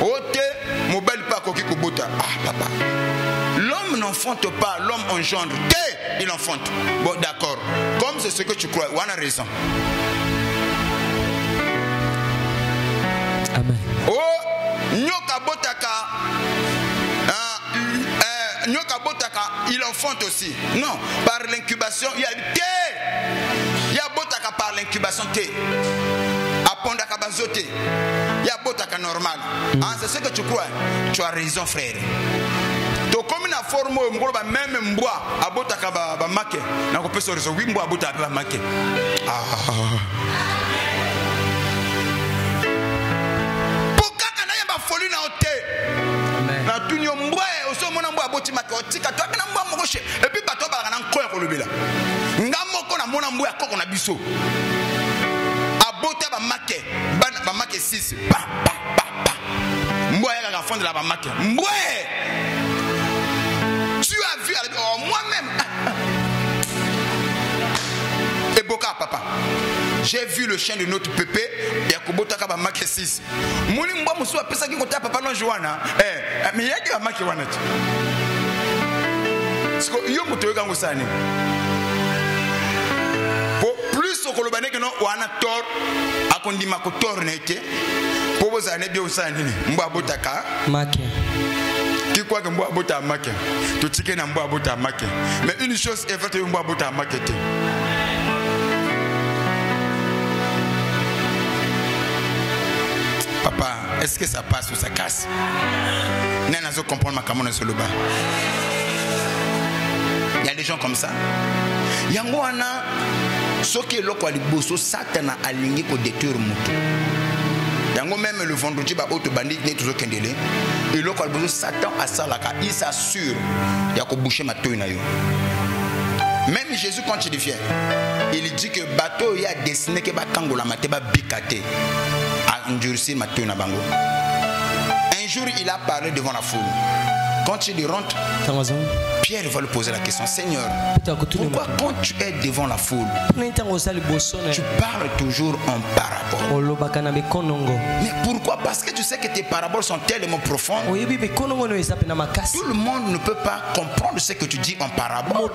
Ote mobile pas koki kobota. Ah papa. L'homme n'enfante pas, l'homme engendre. Il enfante. Bon d'accord. Comme c'est ce que tu crois, on a raison. Amen. Oh Nyoka botaka, il enfante aussi. Non, par l'incubation, il y a té. Il y a botaka par l'incubation té. Apondaka bazoté. Il y a botaka normal. C'est ce que tu crois. Tu as raison, frère. Donc comme une forme même mboa abotaka ba make. Na ko peso rezo wi mboa abotaka ba make. Folie na oté. Na tunyo mbwe oso mona mbwa boti make otika to na mbwa mokoshe et puis bato ba na nkoya ko lobela. Ngamoko na mona mbwa koko na biso. Abota ba make ba make 6 ba. Mbwa ya ga fondre la ba make. Mbwe. Tu as vu moi-même. Et Boka papa. J'ai vu le chien de notre pépé et Akobota ka ba make 6. Moni mbwa musu apesa ki kota papa non Joana. Mais yaki ba make wana. Plus au Kolobane que non, on a tort, à qu'on dit ma cotor n'était. Pour vos années bien au sein, Mbabotaka. Qui croit que Mbabota Maka, tout ce qui est Mbabota Maka. Mais une chose est faite, Mbabota Maka. Papa, est-ce que ça passe ou ça casse? Nana zo comprendre ma camone sur le bas. Il y a des gens comme ça. Yangwana, ce qui est local, bosso Satan a aligné pour détruire moto. Yango même le vendredi, bah auto bandit n'est toujours qu'un délai. Et local bosso Satan a ça là, il s'assure, il y a qu'au boucher ma toile naïo. Même Jésus quand il devient, il dit que bateau il a dessiné que bakango la maté ba bikate. Un jour, il a parlé devant la foule. Quand il rentre, Pierre va lui poser la question: Seigneur, pourquoi quand tu es devant la foule, tu parles toujours en parabole? Mais pourquoi? Parce que tu sais que tes paraboles sont tellement profondes. Tout le monde ne peut pas comprendre ce que tu dis en parabole.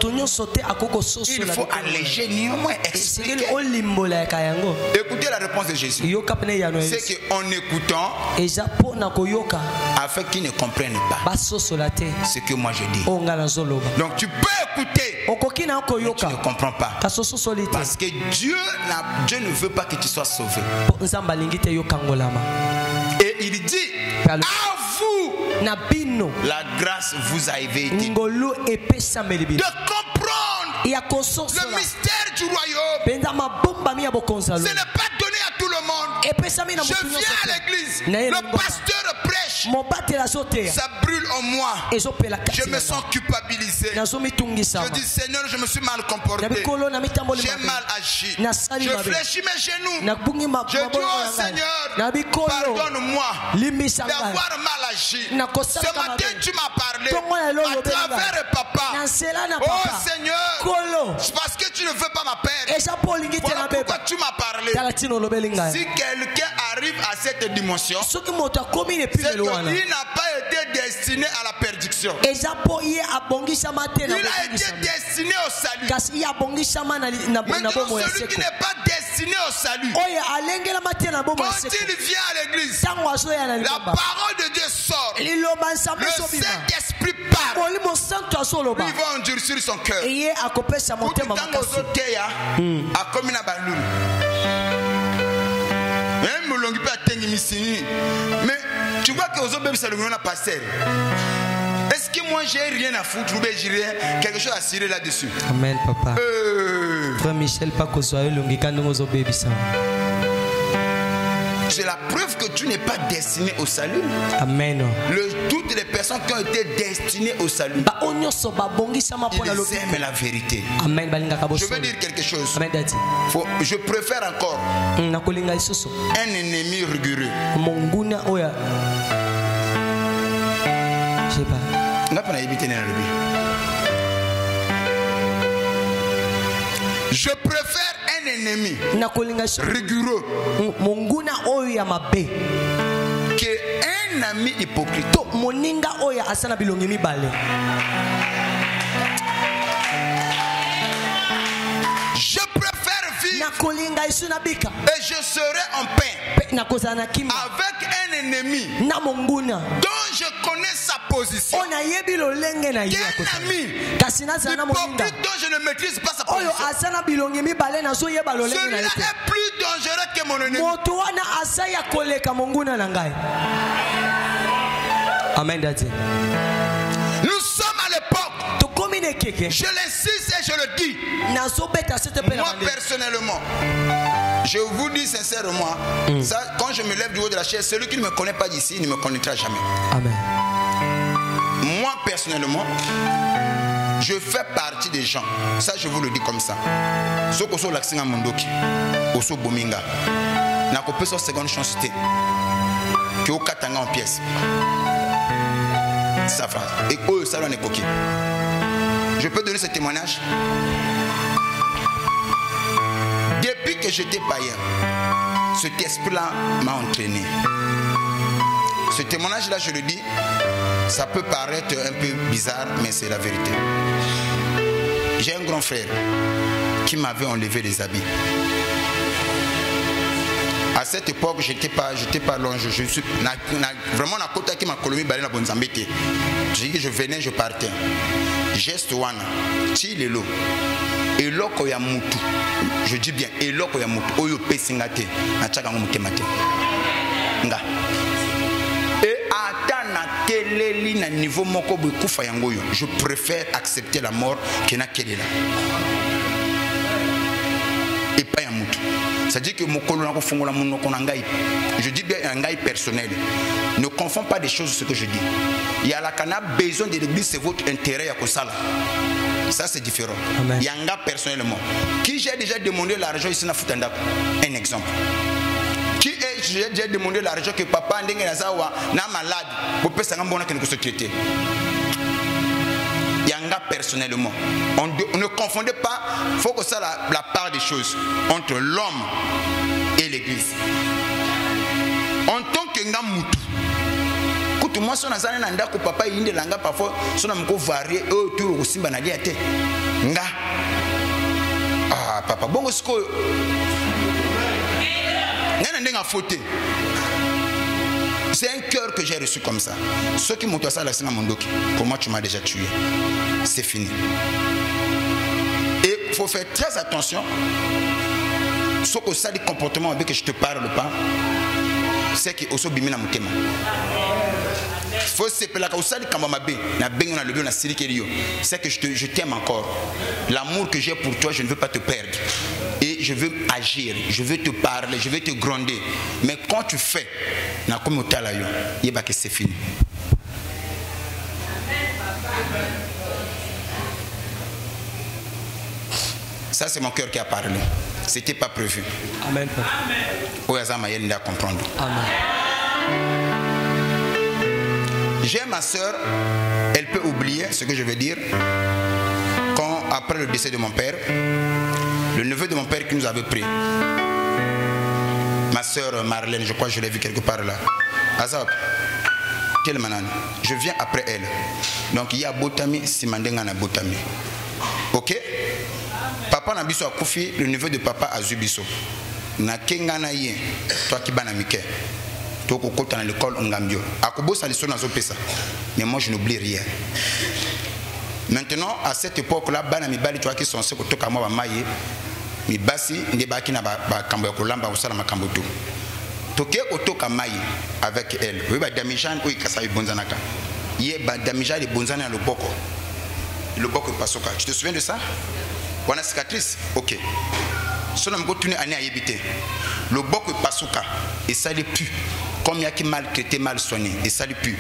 Il faut alléger, néanmoins expliquer. Écoutez la réponse de Jésus. C'est qu'en écoutant, afin qu'ils ne comprennent pas ce que moi je dis. Donc tu peux écouter, mais tu ne comprends pas. Parce que Dieu ne veut pas que tu sois sauvé. Et il dit: à vous, la grâce vous a été de comprendre le mystère du royaume. Ce n'est pas donné à tout le monde. Je viens à l'église, le pasteur prêche, ça brûle en moi, je me sens culpabilisé. Je dis: Seigneur, je me suis mal comporté, j'ai mal agi, je fléchis mes genoux, je dis: oh Seigneur, pardonne-moi d'avoir mal agi. Ce matin tu m'as parlé à travers papa. Oh Seigneur, c'est parce que tu ne veux pas ma perte. Voilà pourquoi tu m'as parlé. Si quelqu'un arrive à cette dimension, c'est qu'il n'a pas été destiné à la perdition. Il a été destiné au salut. Maintenant, celui qui n'est pas destiné au salut, quand il vient à l'église, la parole de Dieu sort, le Saint-Esprit parle, il va endurcir son cœur. Mais tu vois que aux autres même ça le n'a pas servi. Est-ce que moi j'ai rien à foutre ou bien j'ai rien quelque chose à cirer là-dessus? Amen papa. Frère Michel pas que soit longi quand nous aux bébés ça. C'est la preuve que tu n'es pas destiné au salut. Amen. Toutes les personnes qui ont été destinées au salut, ils aiment la vérité. Amen. Je veux dire quelque chose. Je préfère encore un ennemi rigoureux. Je sais pas. Je préfère un ennemi rigoureux qu'un ami hypocrite. Je préfère vivre et je serai en paix avec un ennemi dont je connais sa position, qu'un ami hypocrite dont je ne maîtrise pas sa position. Celui-là est plus dangereux que mon ennemi. Amen. Nous sommes à l'époque, je l'insiste et je le dis, moi personnellement, je vous dis sincèrement, ça, quand je me lève du haut de la chaise, celui qui ne me connaît pas d'ici ne me connaîtra jamais. Amen. Moi personnellement, je fais partie des gens, ça je vous le dis comme ça. Ce que sont l'accent à Mondoki, au so Bominga, n'a pas sa seconde chance que au Katanga en pièces. Sa phrase. Et au salon est coquille. Je peux donner ce témoignage. Depuis que j'étais païen, cet esprit-là m'a entraîné. Ce témoignage-là, je le dis, ça peut paraître un peu bizarre, mais c'est la vérité. J'ai un grand frère qui m'avait enlevé les habits. À cette époque, j'étais pas long. Je suis vraiment à côté qui m'a colonie balé na bonzambete. J'ai dit que je venais, je partais. Geste wana, ti lelo. Eloko ya mutu. Je dis bien eloko ya mutu. Oyo pesingate na chaka ngomuté maté. Nga. Et atana keleli na niveau moko bokufa yango yo. Je préfère accepter la mort que na kelela. Et pas ya mutu. C'est-à-dire que je dis bien un gars personnel. Ne confonds pas des choses ce que je dis. Il y a la cana besoin de l'église, c'est votre intérêt à Kosala. Ça c'est différent. Il y a un gars personnellement. Qui j'ai déjà demandé l'argent ici na Futanda. Un exemple. Qui j'ai déjà demandé l'argent que papa ndenge nazawa na malade pour pesa ngambona que nous traiter. Yanga personnellement. On ne confondez pas, il faut que ça la part des choses entre l'homme et l'église. En tant que ngamutu, quand moi son azana nanda ko papa yinde langa parfois son amko varié autour au simba na liate. Nga. Ah papa bongo sko. Nana ndenga faute. C'est un cœur que j'ai reçu comme ça. Ceux qui m'ont ça, pour moi, tu m'as déjà tué. C'est fini. Et il faut faire très attention. Ce que ça, des comportements avec que je te parle pas, c'est que aussi bimina mutema. Faut se peler la ça, c'est que je t'aime encore. L'amour que j'ai pour toi, je ne veux pas te perdre. Et je veux agir, je veux te parler, je veux te gronder. Mais quand tu fais, c'est fini. Ça, c'est mon cœur qui a parlé. C'était pas prévu. Amen. Comprendre. Amen. J'ai ma soeur, elle peut oublier ce que je veux dire. Quand, après le décès de mon père, le neveu de mon père qui nous avait pris, ma soeur Marlène, je crois que je l'ai vu quelque part là. Azab, quelle manane. Je viens après elle. Donc il y a Botami, Simandenga na Botami. Ok? Papa Nabiso a Koufi, le neveu de papa a Zubiso. Na Kengana Yen, toi qui bana Mike. Toi qui dans l'école Ngambio. Akobo ça les sonne à Zopesa. Mais moi je n'oublie rien. Maintenant, à cette époque-là, bana mi bali toi qui sont ceux qui toka moi maye. Mi basi ndebaki na ba kambo kolamba usala makambo tu. Toke otoka maye avec elle. Oui ba damijan o ikasa ibonzanaka. Yé ba damijan le bonzana le boko. Le boko pasoka. Tu te souviens de ça? Wana cicatrice. OK. Sona mko tuni ani ayebité. Le boko pasoka et ça les pue. Comme il y a qui maltraité, mal soigné et ça les pue.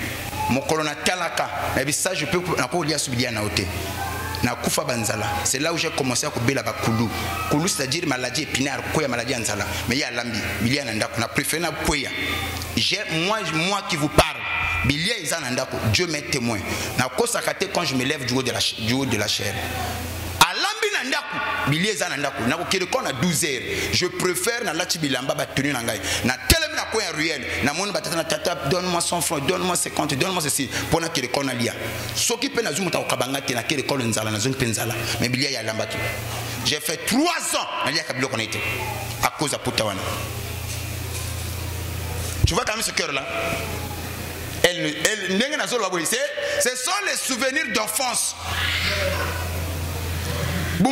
Mon colonel talaka. Et ça je peux encore lire subidia na oté. Na kufa banzala. C'est là où j'ai commencé à couper la koulou. Koulou c'est-à-dire maladie épinaire, koya maladie anzala. Mais il y a lambi, il y a nanda qu'on a préféré na koya. J'ai moi qui vous parle. Bilia izanandako, Dieu m'est témoin. Na kosakate quand je me lève du haut de la chair. À lambi nandaku, bilia izanandako. Na kokele kon à 12h. Je préfère na lati bilamba ba tenue nangai. Na telemi na koya ruelle. Na mon batata na tata, donne-moi 100 francs, donne-moi 50, donne-moi ceci pour na kele kon alia. Soki pe na zumu ta okabangate na kele kon nzala na zone penzala. Mais bilia ya lambaki. J'ai fait 3 ans na lia kabilo kon été à cause de Potawana. Tu vois quand même ce cœur là. Ce sont les souvenirs d'enfance. Mais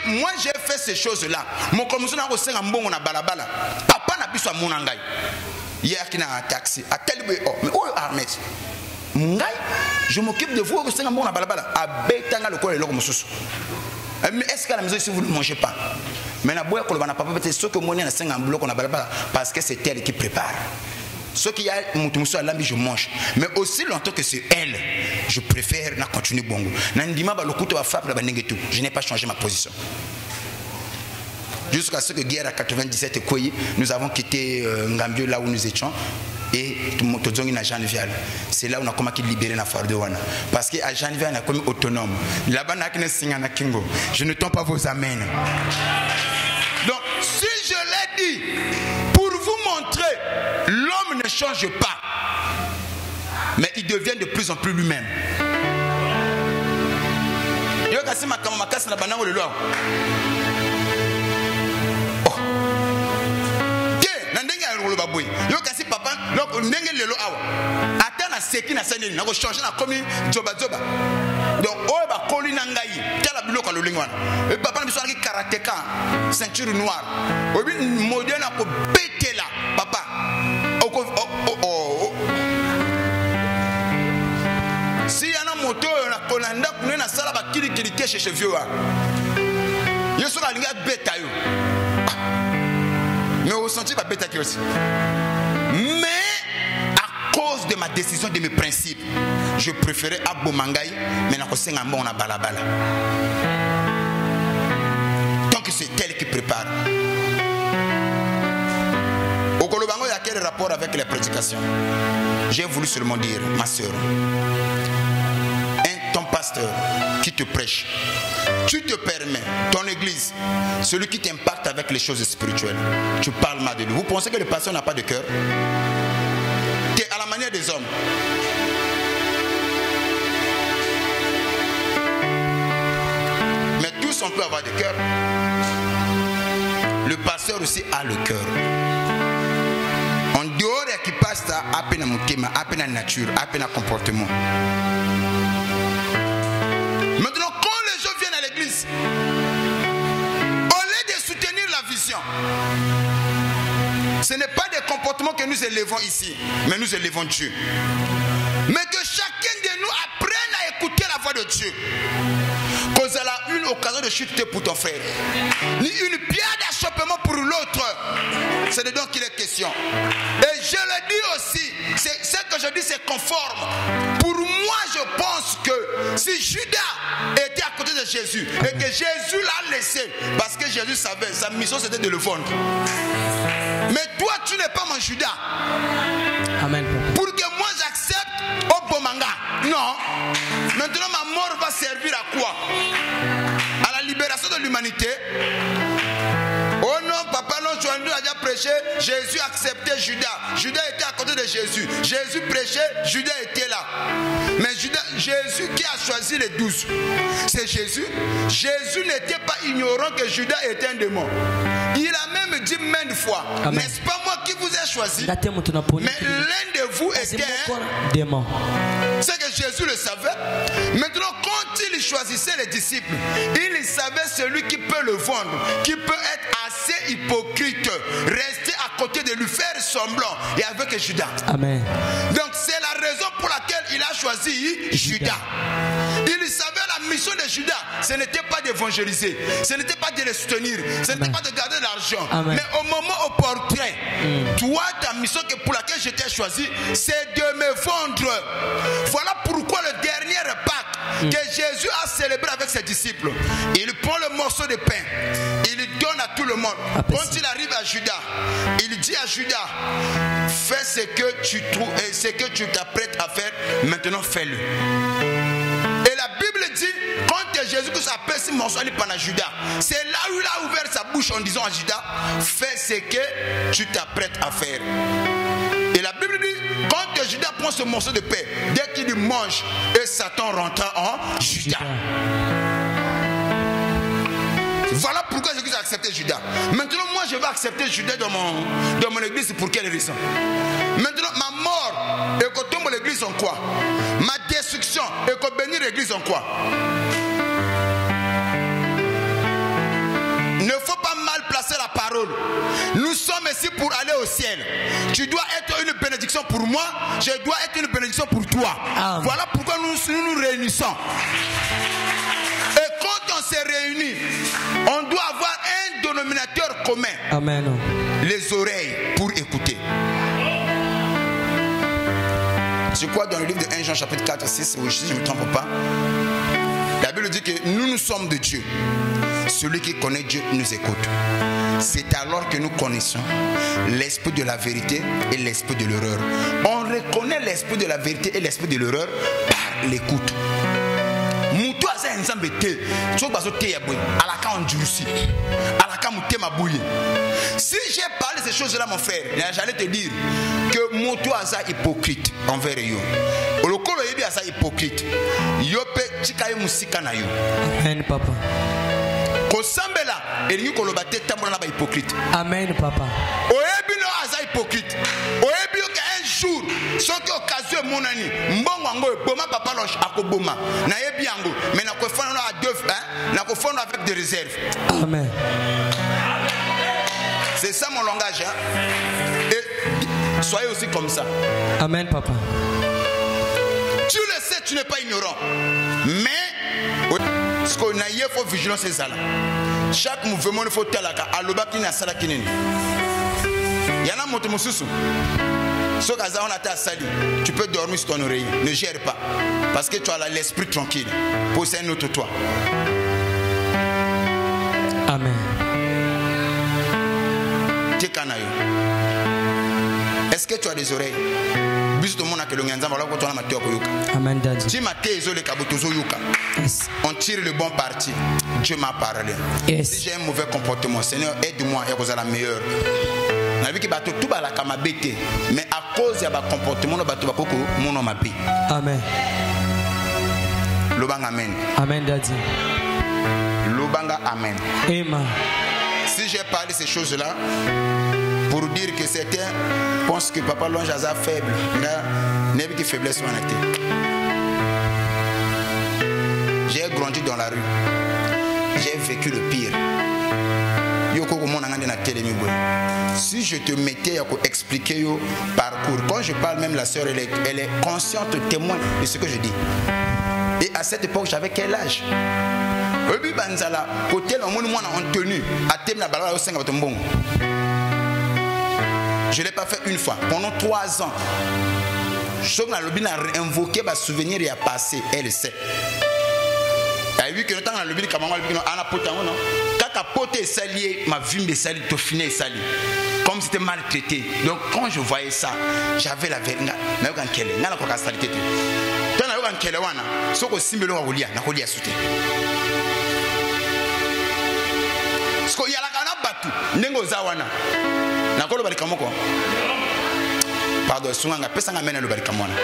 moi j'ai fait ces choses-là. Mon commission a reçu un bon balabala. Papa n'a plus son monangai. Hier qui n'a un taxi. À tel mais oh Ahmed. Mungai, je m'occupe de vous reçu un bon balabala. À Betanga le corps et l'homme sous. Mais est-ce qu'à la maison si vous ne mangez pas? Mais la boîte qu'on va pas peut-être ce que mon a 5 en bloc on a balabala parce que c'est elle qui prépare. Ce qui a moutoumousso à l'ambi, je mange. Mais aussi longtemps que c'est elle, je préfère na continuer bongo. Nandima ba lokuto wa frappe la banenge tout. Je n'ai pas changé ma position. Jusqu'à ce que guerre à 97 et Koyi, nous avons quitté Ngambio là où nous étions et Tozongi na Janvial. C'est là où on a commencé à libérer la foire de Wana. Parce qu'à Janvial on a comme autonome. Là-bas na kine singana kingo. Je ne tends pas vos amens. Donc si je l'ai dit pour vous montrer, l'homme ne change pas, mais il devient de plus en plus lui-même. kasi makama makasi na banango le loi. Oh. Te na ndenge ya lo baboy. Yo kasi papa donc ndenge le lo awa. Ata na seki na sani na ko changer na komi joba. Donc oh ba koli na ngai. Tala biloko lo lingwana. E papa na biso na karateka ceinture noire. Obi modèle na ko betela papa. Si y a un moteur, on a colanda, on a sala ba kili chez vieux. Yo so la linga beta yo. Mais au senti ba beta aussi. Mais à cause de ma décision, de mes principes, je préférais Abomangaï, mais na ko senga mo na balabala. Donc c'est elle qui prépare. Au Kolobango, il y a quel rapport avec les prédications? J'ai voulu seulement dire, ma soeur, ton pasteur qui te prêche, tu te permets, ton église, celui qui t'impacte avec les choses spirituelles, tu parles mal de lui. Vous pensez que le pasteur n'a pas de cœur? Tu es à la manière des hommes. Mais tous on peut avoir de cœur. Le pasteur aussi a le cœur. En dehors de qui passe à peine à mon thème, à peine à nature, à peine à comportement. Maintenant, quand les gens viennent à l'église, au lieu de soutenir la vision, ce n'est pas des comportements que nous élevons ici, mais nous élevons Dieu. Mais que chacun de nous apprenne à écouter la voix de Dieu. Cause elle a une occasion de chuter pour ton frère, ni une pierre d'achoppement pour l'autre. C'est dedans qu'il est question. Et je le dis aussi, ce que je dis c'est conforme. Pour moi, je pense que si Judas était à côté de Jésus et que Jésus l'a laissé, parce que Jésus savait, sa mission c'était de le vendre. Mais toi, tu n'es pas mon Judas. Amen. Pour que moi j'accepte au Bomanga. Non. Maintenant, ma mort va servir à quoi? À la libération de l'humanité. Oh non, papa, non, Joanne a déjà prêché. Jésus acceptait Judas. Judas était à côté de Jésus. Jésus prêchait, Judas était là. Mais Jésus qui a choisi les 12, c'est Jésus. Jésus n'était pas ignorant que Judas était un démon. Il a même dit maintes fois, n'est-ce pas moi qui vous ai choisi? Mais l'un de vous était un démon. C'est que Jésus le savait. Maintenant, quand il choisissait les disciples, il savait celui qui peut le vendre, qui peut être assez hypocrite, rester à côté de lui, faire semblant, et avec Judas. Amen. Donc c'est la raison pour laquelle il a choisi Judas. Il savait la mission de Judas, ce n'était pas d'évangéliser, ce n'était pas de le soutenir, ce n'était pas de garder l'argent. Mais au moment opportun, toi, ta mission pour laquelle je t'ai choisi, c'est de me vendre. Voilà pourquoi le dernier repas que Jésus a célébré avec ses disciples, il prend le morceau de pain, il donne à tout le monde. Quand il arrive à Judas, il dit à Judas, fais ce que tu trouves et ce que tu t'apprêtes à faire, maintenant fais-le. Et la Bible dit, quand Jésus-Christ appelle ce morceau à Judas, c'est là où il a ouvert sa bouche en disant à Judas, fais ce que tu t'apprêtes à faire. Et la Bible dit, quand Judas prend ce morceau de pain, dès qu'il mange, et Satan rentre en Judas. Voilà pourquoi Jésus a accepté Judas. Maintenant, moi, je vais accepter Judas dans mon église. Pour quelle raison? Maintenant, ma mort, et que tombe l'église en quoi? Ma destruction, et que bénir l'église en quoi? Ne faut pas mal placer la parole. Nous sommes ici pour aller au ciel. Tu dois être une bénédiction pour moi, je dois être une bénédiction pour toi. Voilà pourquoi nous réunissons. Et quand on s'est réunis, on doit avoir un dénominateur commun. Amen. Les oreilles pour écouter. Je crois dans le livre de 1 Jean chapitre 4, 6, si je ne me trompe pas, la Bible dit que nous sommes de Dieu. Celui qui connaît Dieu nous écoute. C'est alors que nous connaissons l'esprit de la vérité et l'esprit de l'erreur. On reconnaît l'esprit de la vérité et l'esprit de l'erreur par l'écoute. Si j'ai parlé de ces choses-là, mon frère, j'allais te dire que Motoaza hypocrite envers eux. oyebi asa hypocrite yo pe tika ye musika na yo. Amen papa. Kosambela elingi koloba te tambola na ba hypocrite. Amen papa. Oyebi no asa hypocrite. Oyebi que un jour soki occasion monani mbongo ngo boma papa loche akoboma na yebi yango mais na kofana na deux na kofana avec des réserves. Amen. C'est ça mon langage hein? Et soyez aussi comme ça. Amen papa. Tu le sais, tu n'es pas ignorant. Mais ce qu'on a il faut vigilance c'est ça là. Chaque mouvement il faut talaka aloba kina sala kinini. Yana moto mususu. So kaza on a sali, tu peux dormir sur ton oreille, ne gère pas parce que tu as l'esprit tranquille. Possède un autre toi. Amen. Est-ce que tu as des oreilles? Amen daddy. On tire le bon parti. Dieu m'a parlé. Yes. Si j'ai un mauvais comportement, Seigneur, aide-moi et vous à la meilleure. Mais à cause de mon comportement, Amen. Lobang amen. Amen daddy. Lobanga amen. Amen. Si j'ai parlé ces choses-là, pour dire que certains pensent que Papa Longe est faible, n'est pas que faiblesse. J'ai grandi dans la rue. J'ai vécu le pire. Si je te mettais à expliquer le parcours, quand je parle même la sœur, elle est consciente, témoin de ce que je dis. Et à cette époque, j'avais quel âge? Je ne l'ai pas fait une fois. Pendant 3 ans, je suis invoqué ma souvenir et à passer. Elle sait. Elle a vu que le temps dans le but, ma vie me salie, tout fini et sali. Comme c'était maltraité. Donc quand je voyais ça, j'avais la vérité. Mais quand elle est, n'a pas salité. Tant que quand elle est, ce que simbolo a roulé, n'a roulé à sauter. Ce qu'il y a là, quand on a battu, n'engo zawana. N'a pas le barikamoko. Pardon, souvent on a personne à mener le barikamona.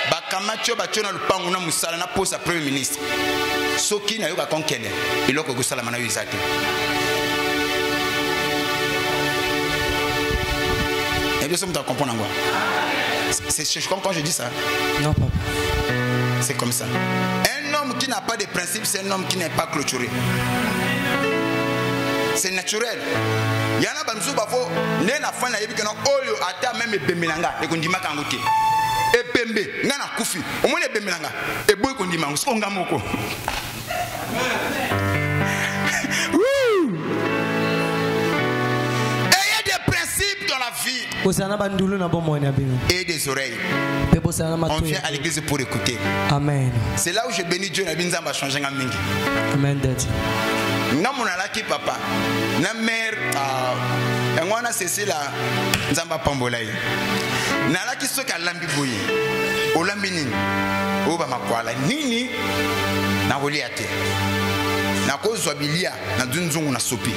Bakamacho bachona le panguna musala na poste à premier ministre. Soki na yoka konkele, iloko gusala mana yizate. Et bien ça me comprendre quoi. C'est quand je dis ça. Non papa. C'est comme ça. Un homme qui n'a pas de principe, c'est un homme qui n'est pas clôturé. C'est naturel. Il y en a qui bafo né na fan na yebi kena oyo ata même ebembelanga e kondima kangote. E pembe ngana kufi. Omone ebembelanga e boy kondima ngo ngamoko. Ayez des principes dans la vie. Et des oreilles. On vient à l'église pour écouter. Amen. C'est là où je bénis Dieu. Amen daddy. Na monalaki papa na mère ngwana Cécile nzamba pambolai nalaki soka lambi boye olambi nini oba makwala nini na roliate na kozwa bilia na dunzungu na sopi.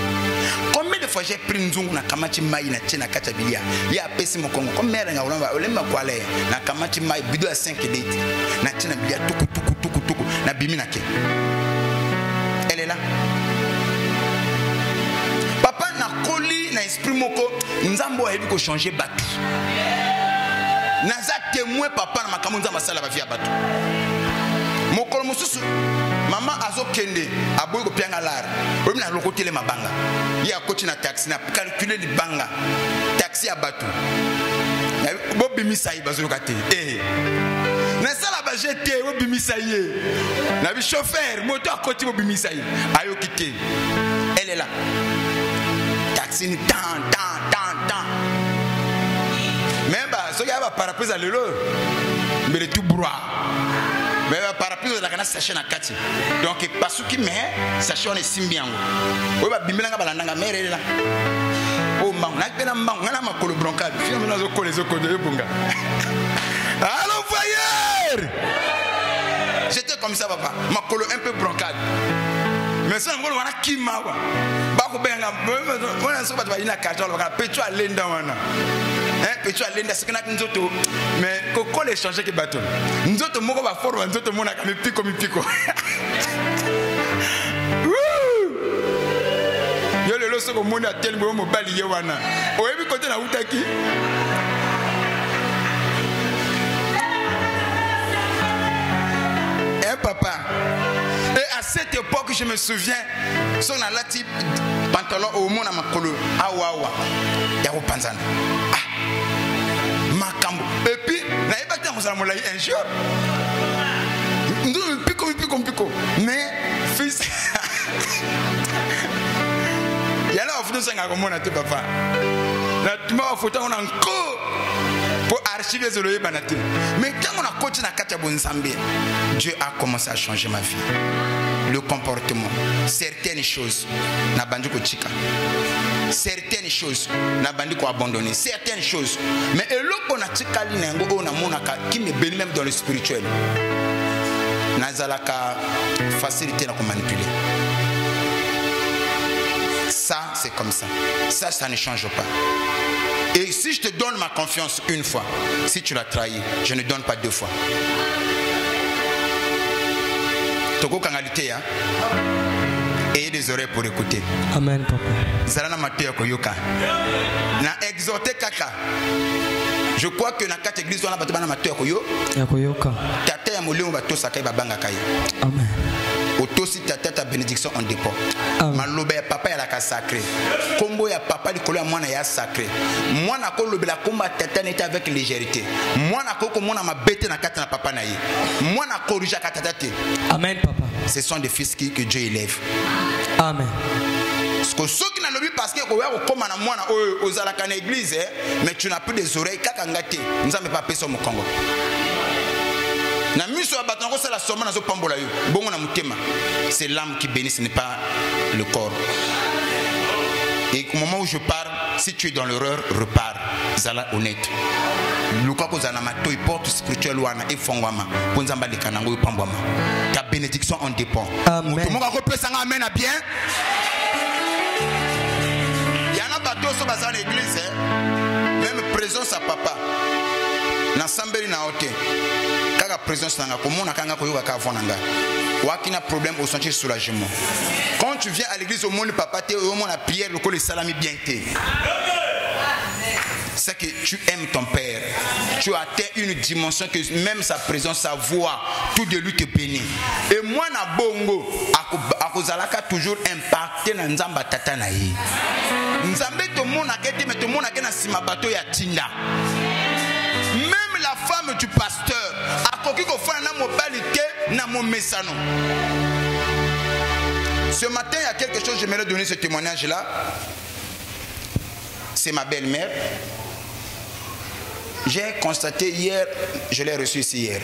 Combien de fois j'ai pris nzungu na kamachi mai na tena kacha bilia ya pesi mokongo comme mère nga olamba olemba kwala na kamachi mai bido ya 5 litres na tena bilia tuku na bimina ke. Elle est là. Papa n'a collé na esprit moko nzambo a ko changer batu. Naza témoin papa na makambo nzamba sala ba via batu. Mokolo mususu mama azo kende aboy ko pianga lar. Omi na lokote le mabanga. Ya coach na taxi na calculer li banga. Taxi a batu. Bobi misai bazo lokate. Na sala ba jeté bobi misai. Na bi chauffeur moto à côté bobi misai. Ayo kité. Elle est là. Taxi ni tant. Même ce gars va parapluie à l'élo. Mais le tout broie. Mais parapluie la kana sachet na kati. Donc parce que mais sachet on est simbiango. Oui ba bimelanga balandanga mais elle est là. Oh mbang na pena mbang na makolo broncade. Finalement nazo kolezo kodo bunga. Allô voyeur. J'étais comme ça papa, makolo un peu broncade. Mais ça ngolo wana kimawa. Ba ko benga, wana so ba ina kacha lo ka pecho alenda wana. Petit alenda ce qu'on a nzoto mais koko les changer que bateau nzoto moko ba forme nzoto mona ka mipiko yo le loso ko mona tel bo mobali ye wana oyebi côté na utaki papa. Et à cette époque, je me souviens, son alati pantalon au monde à ma colo, awa, ya panzana. Ah, makambo. Et puis, n'avez pas tant un jour. Nous pico. Mais fils, il y a là au fond de ça comme papa. La tumeur au photo on a encore. Pour archiver les oreilles banaté. Mais quand on a continué à Katia Bonzambé, Dieu a commencé à changer ma vie. Le comportement, certaines choses, n'a pas chika. Certaines choses, n'a pas abandonné. Certaines choses, mais l'autre on a chika l'inengo on a monaka qui me bénit même dans le spirituel. Nazalaka facilité à manipuler. Ça c'est comme ça. Ça ne change pas. Et si je te donne ma confiance une fois, si tu l'as trahi, je ne donne pas deux fois. Toko kangalite ya. Ayez des oreilles pour écouter. Amen, papa. Zalana matoya koyoka. Na exhorté kaka. Je crois que dans quatre églises on a battu na matoya koyo. Ya koyoka. Tata ya molemo bato sakai babanga kai. Amen. Autosi ta bénédiction en dépôt. Maloba ya papa ya la sacré. Kombo ya papa likolo ya mwana ya sacré. Mwana ko lobela komba tata n'était avec légèreté. Mwana ko mona ma bête na kata na papa na ye. Mwana ko ruja kata te. Amen papa. Ce sont des fils que Dieu élève. Amen. Parce que ceux qui n'ont pas parce que comme na mwana aux alaka na église mais tu n'as plus des oreilles kaka ngate. Nous avons pas payé au Congo. C'est l'âme qui bénit, ce n'est pas le corps. Et au moment où je parle, si tu es dans l'erreur, repars. Zala honnête. Ta bénédiction en dépend. Amen. Tout le monde a amen à bien. Il y en a bateau sur l'église, même présence à papa. N'assemblée na hote. Kaka présence nanga komona kanga koyoka ka vonanga. Wakina problème au sentier soulagement. Quand tu viens à l'église au monde papa te au monde la prière le col salami bien te. C'est que tu aimes ton père. Tu atteins une dimension que même sa présence, sa voix, tout de lui te bénit. Et moi na bongo akozalaka toujours impacté na nzamba tata na ye. Nzambe to mona kete mais to mona ke na sima bato ya tinda. Même la femme du pasteur a coquille qu'on fait na mobilité na mon messano. Ce matin il y a quelque chose j'aimerais donner ce témoignage là. C'est ma belle-mère. J'ai constaté hier, je l'ai reçue ici hier.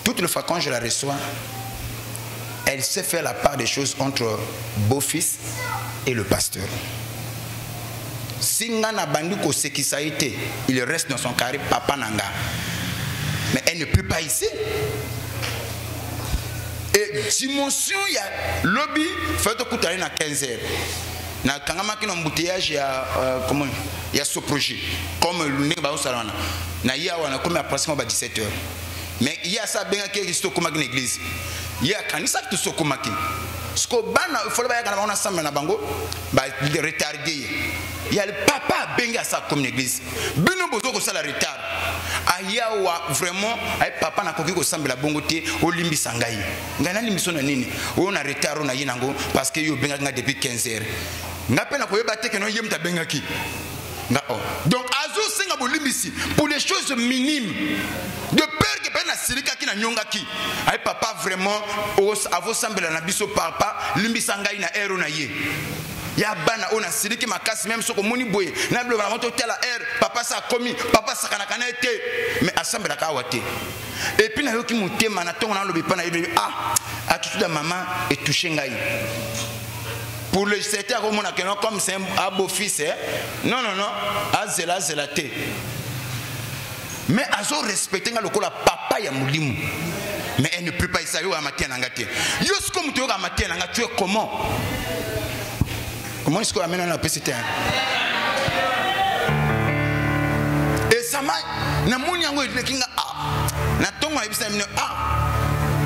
Toutes les fois quand je la reçois, elle sait faire la part des choses entre beau-fils et le pasteur. Si Nana Bandouko c'est qui ça a été, il reste dans son carré papa Nanga. Mais elle ne peut pas ici. Et dimension, il y a lobby, fait tout à l'heure à 15h. Na kangama ki na embouteillage ya comment il y a ce projet comme le ba osalana na ya wana comme approximativement 17h mais il y a ça benga ki risto comme une église il y a kanisa tout so comme ki sko bana il faut ba ya kana on ensemble na bango ba retardé il y a le papa benga ça comme une église bino bozo ko sala retard aya wa vraiment ay papa na koki ko sambela bongo te olimbi sangai ngana limbiso na nini on a retard on a yinango parce que yo benga depuis 15h n'appelle ko yeba te que non yem ta benga ki nga oh donc azo singa bolimbisi pour les choses minimes de peur que ben na silika ki na nyonga ki ay papa vraiment avo sambela na biso papa limbi sangai na ero na ye ya bana ona siliki makasi même soko moni boye na blo ba moto tela papa sa komi papa sa kana kana te mais assemble ka wate et puis na yo ki motema na tonga na lobi pa na attitude de maman et toucher ngai pour le certains comme c'est un beau fils non azela te mais azo respecter nga lokola papa ya mulimu mais elle ne peut pas ça yo amatia nanga te yo sko muto yo amatia nanga tu es comment est-ce qu'on amène la PCT maman na moni yango ekinga na tongo na bisa mino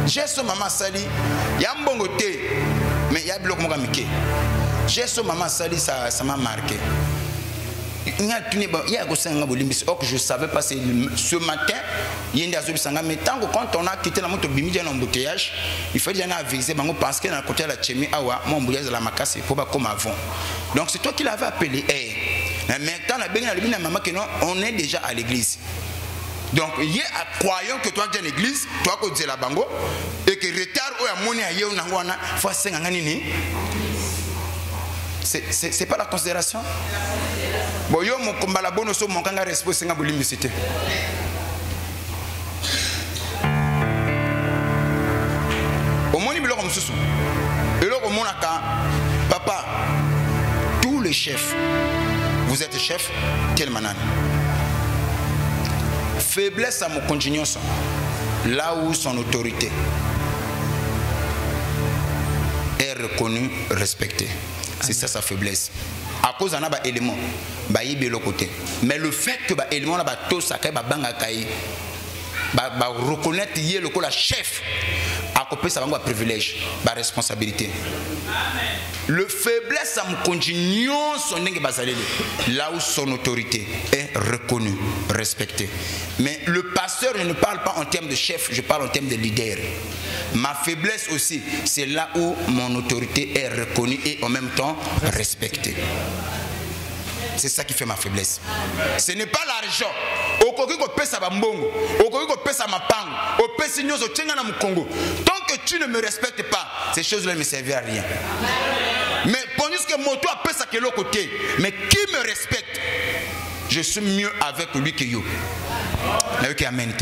j'ai son maman sali ya mbongo te mais ya biloko moka mike j'ai son maman sali ça m'a marqué. Je savais pas ce matin mais tant que quand on a quitté la moto bimidi en embouteillage il fallait déjà aviser parce que dans le côté de la chimie awa mon embouteillage de la macasse il faut pas comme avant donc c'est toi qui l'avais appelé mais maintenant la maman que non on est déjà à l'église donc il y a croyant que toi tu es à l'église toi que tu es la bango et que retard ou à moni aye na ngwana faut 5 ans nini. C'est pas la considération. Bon, yo mon combat la bonne so mon kanga respect senga bolimbicité. Au moni bilo comme susu. Et là au monaka papa tous les chefs vous êtes chef quel manan. Faiblesse à mon continuation là où son autorité est reconnue, respectée. C'est ça sa faiblesse. À cause d'un élément, il y a côté. Mais le fait que l'élément là tout ça reconnaître hier le la chef à côté ça va un privilège, la responsabilité. Le faiblesse à mon continuant son là où son autorité est reconnue, respectée. Mais le pasteur, je ne parle pas en termes de chef, je parle en termes de leader. Ma faiblesse aussi, c'est là où mon autorité est reconnue et en même temps respectée. C'est ça qui fait ma faiblesse. Ce n'est pas l'argent. Tant que tu ne me respectes pas, ces choses-là ne me serviront à rien. Mais pendant que mon toit peut ça que l'autre côté, mais qui me respecte, je suis mieux avec lui que yo. Amen.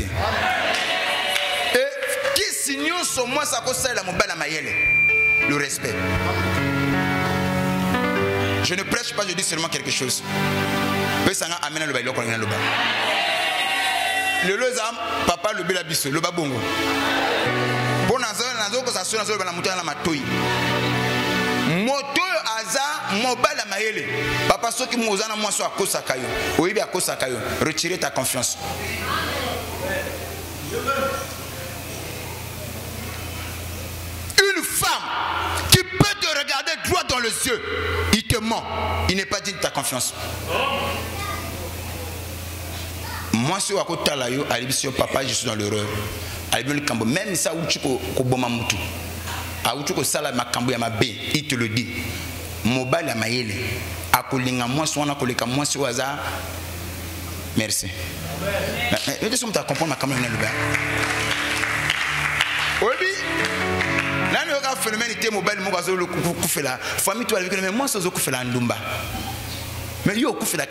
Et qui signe sur moi ça cause la mobile à Mayele, le respect. Je ne prêche pas, je dis seulement quelque chose. Le lozam, papa le belabiso, le babongo. Bon nazo ko sasuna zo bana mutana matoi. Moto aza mobile Mayele. Papa soki mozana moi so akosa kayo. Oyibi akosa kayo. Retirer ta confiance. Une femme qui peut te regarder droit dans les yeux, il te ment, il n'est pas digne de ta confiance. Moi, si je papa, je suis dans l'erreur. Même ça, il te le dit. Mobile à Mayele. Merci. Mais tu comprends ma caméra. Oui. Là, nous avons fait le phénomène mobile, nous avons fait la famille, mais moi, je suis fait la ndumba. Mais il y a beaucoup de choses.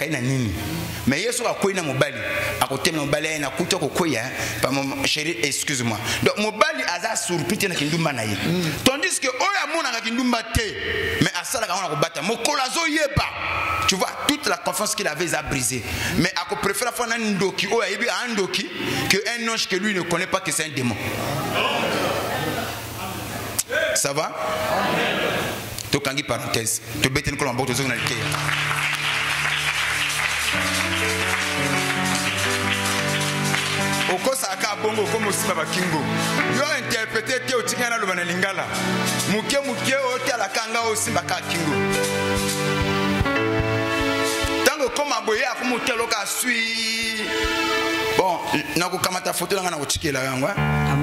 Mais il y a beaucoup de mobile. À côté de mobile, il y a beaucoup de choses. Chérie, excuse-moi. Donc, mobile, il y a surpris que ndumba na ye. Tandis que, oh, il y a un ndumba te. Mais à ça, il y a un bata. Mon colazo yeba. Tu vois, toute la confiance qu'il avait, il a brisé. Mais à quoi préfère faire un ndoki, oh, il y a un ndoki, qu'un ange que lui ne connaît pas que c'est un démon. Ça va? Tu as une parenthèse. Tu as une colombe, tu as une altéa. Okosaka bongo comme aussi baba kingo. Yo interpréter te otikana lo banalingala. Muke oti ala kanga aussi baka kingo. Tango comme aboye akumute loka sui. Bon, nako kamata photo nga na otikela yango.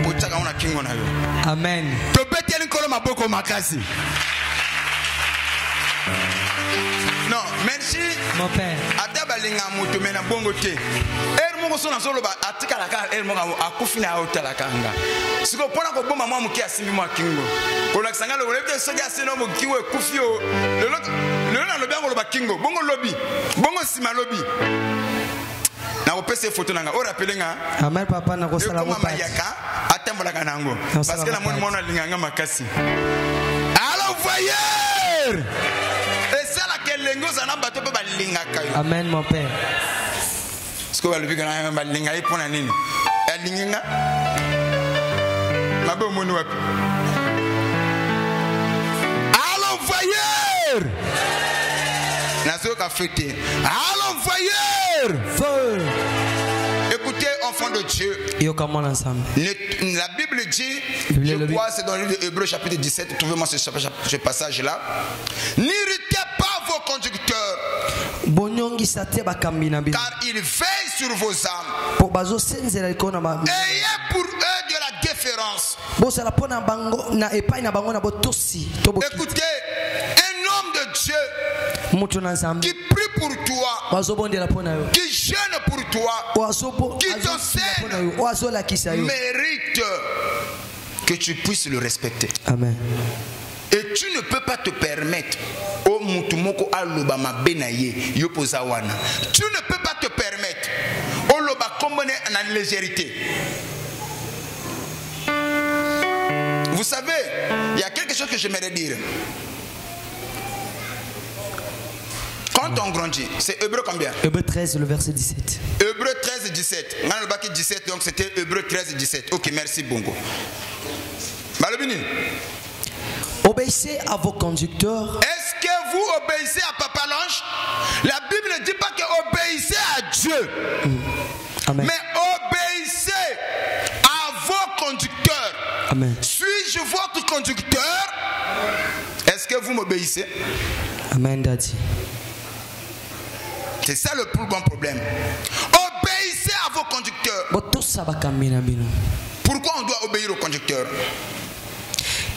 Otaka ona kingo na yo. Amen. To beteli kolo maboko makasi. Non, merci. Mon père. Atabalinga mutu mena bongo te. Mongo sona solo ba atika la ka el monga akufina hotela kanga. Siko pona ko bomba mwa muki asimbi mwa kingo. Kola kisanga lo lebte soja sino mo kiwe kufio. Le na lobi ngolo ba kingo. Bongo lobi. Bongo sima lobi. Na opese photo nanga. O rappelenga. Amen papa na ko sala mo pa. Yaka atambola kanango. Parce que la moni mona linganga makasi. Alors voyez. Et ça la kelengo sana bato pe ba lingaka yo. Amen mon père. Allons voyeur. Allons voyeur. enfants de Dieu. La Bible dit, je crois, c'est dans le livre d'Hébreux chapitre 17, trouvez-moi ce passage-là. N'irritez pas vos conducteurs, car ils veillent sur vos âmes. Ayez pour eux de la déférence. Écoutez, un homme de Dieu qui prie pour toi, qui jeûne pour toi, qui t'enseigne, mérite que tu puisses le respecter. Amen. Et tu ne peux pas te permettre au mutumoko alobama benaye yopozawana. Tu ne peux pas te permettre au loba kombone en légèreté. Vous savez, il y a quelque chose que j'aimerais dire. Quand on grandit, c'est Hébreu combien? Hébreu 13, le verset 17. Hébreu 13, 17. On a le bac 17, donc c'était Hébreu 13, 17. Ok, merci Bongo. Malobini. Obéissez à vos conducteurs. Est-ce que vous obéissez à Papa L'Ange? La Bible ne dit pas que obéissez à Dieu. Amen. Mais obéissez à vos conducteurs. Amen. Suis-je votre conducteur? Est-ce que vous m'obéissez? Amen, Daddy. C'est ça le plus grand problème. Obéissez à vos conducteurs. Pourquoi on doit obéir aux conducteurs?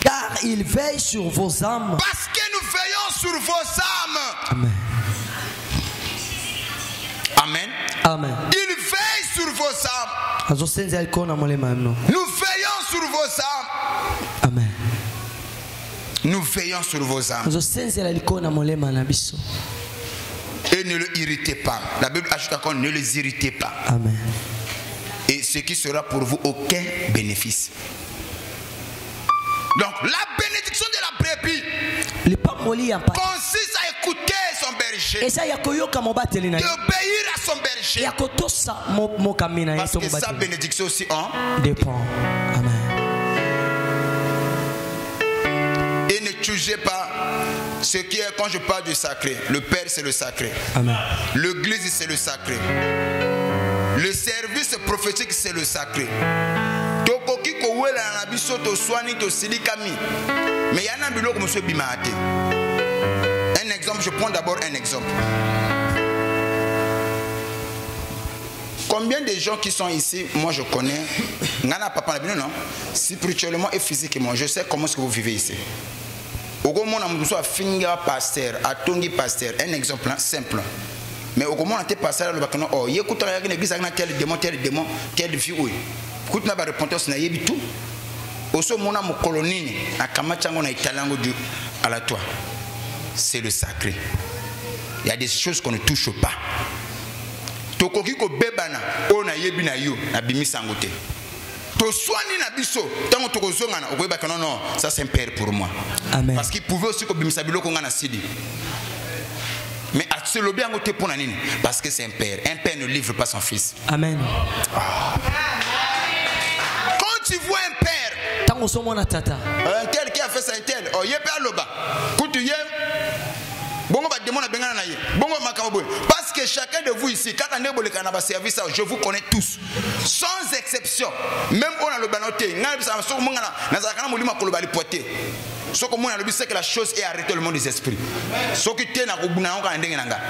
Car ils veillent sur vos âmes. Parce que nous veillons sur vos âmes. Amen. Amen. Amen. Ils veillent sur vos âmes. Nous veillons sur vos âmes. Amen. Nous veillons sur vos âmes. Et ne le irritez pas. La Bible ajoute encore, ne les irritez pas. Amen. Et ce qui sera pour vous aucun bénéfice. Donc la bénédiction de la brebis consiste à écouter son berger, d'obéir à son berger, parce que sa bénédiction aussi en dépend. Amen. Et ne jugez pas ce qui est, quand je parle du sacré, le Père c'est le sacré. Amen. L'église c'est le sacré. Le service prophétique c'est le sacré. Mais il y a un biloko monsieur Bimate. Un exemple, je prends d'abord un exemple. Combien de gens qui sont ici, moi je connais, non, spirituellement et physiquement, je sais comment est-ce que vous vivez ici. Un exemple simple. Mais au moment où tu es pasteur, oh, il écoute une église avec tel démon, tel fille. Écoute, na ba repentance na yebi tout. Oso mona mo kolonine na kamachango na italango du à la toi. C'est le sacré. Il y a des choses qu'on ne touche pas. Tokoki ko bebana o na yebi na yo na bimisango te. To soani na biso tango tokozonga na okoyeba que non, ça c'est un père pour moi. Amen. Parce qu'il pouvait aussi ko bimisa biloko nga na sidi. Mais à ce lobby ango te pona nini parce que c'est un père. Un père ne livre pas son fils. Amen. Tu vois un père, un tel qui a fait ça, un tel, oh, yé père loba, kutu yé, bongo ba demona bengana na yé, bongo makabo. Parce que chacun de vous ici, quand on est bolé kanaba service, je vous connais tous, sans exception. Même on a le banoté, n'a pas so mongana, na zakana molima koloba li poté. Ce que moi a le but c'est que la chose est arrêtée le monde des esprits. Ce qui tient na kubuna on ka ndenge nanga.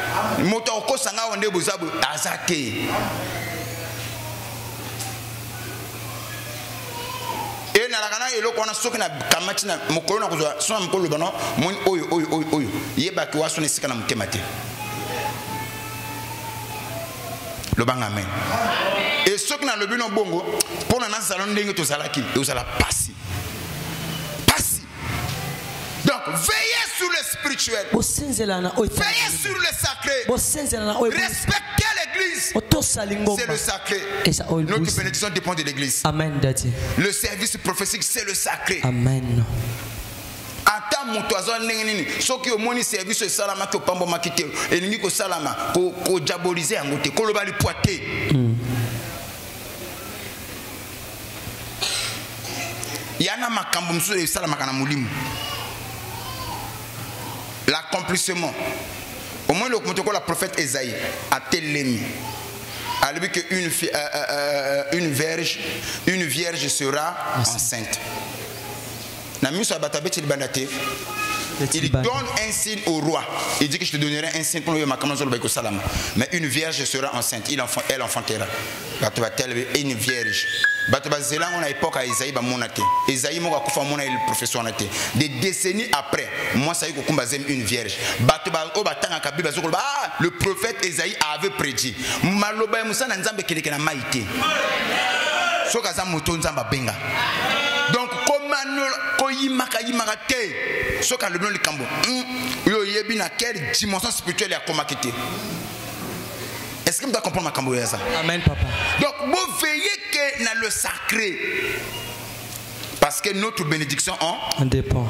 Moto ko sanga onde bozabu azake. Et na la et l'autre on a soki na kamati na mokolo na kozwa so mokolo bano mon oyo yeba ki waso ne sika na mutemate le banga amen. Et soki na le bino bongo pona na salon ndenge to salaki to sala passi. Donc veillez sur le spirituel, veillez sur le sacré, respectez l'église, c'est le sacré. Notre bénédiction dépend de l'église. Amen, Daddy. Le service prophétique c'est le sacré. Amen. Ata mutoazo nini soki omoni service salama ko pambo makite elingi ko salama ko diaboliser angote ko loba li poité. Yana makambo msusu salama kana mulimu. L'accomplissement. Au moins le prophète Esaïe a télé. alors qu'une vierge sera enceinte. Il donne un signe au roi. Il dit que je te donnerai un signe pour le salam. Mais une vierge sera enceinte. Elle enfantera. Une vierge. On a époque à Isaïe Bamonate. Isaïe Moga Koufa Mona est le professeur Nate. Des décennies après, moi ça y est une vierge. Le prophète Isaïe avait prédit. Maloba Moussa Nzambe Kelekena Maïté. Sokaza Moto Nzamba Benga. Donc, comment il ce qu'a le nom du Cambo, quelle dimension spirituelle a commaquité. Est-ce que vous comprenez ma Cambo? Amen, papa. Donc, vous veillez que dans le sacré, parce que notre bénédiction en dépend.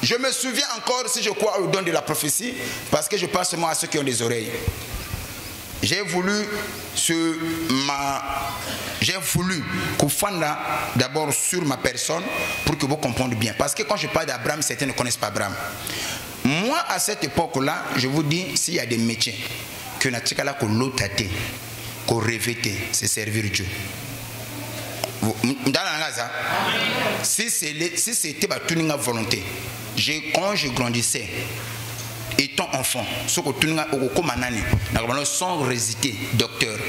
Je me souviens encore, si je crois au don de la prophétie, parce que je pense seulement à ceux qui ont des oreilles. J'ai voulu qu'on fasse d'abord sur ma personne pour que vous compreniez bien. Parce que quand je parle d'Abraham, certains ne connaissent pas Abraham. Moi, à cette époque-là, je vous dis, s'il y a des métiers que nous avons qu'on l'autate, qu'on revêtait, c'est servir Dieu. Dans la Gaza, si c'était ma volonté, quand je grandissais, étant enfant, sans hésiter, docteur.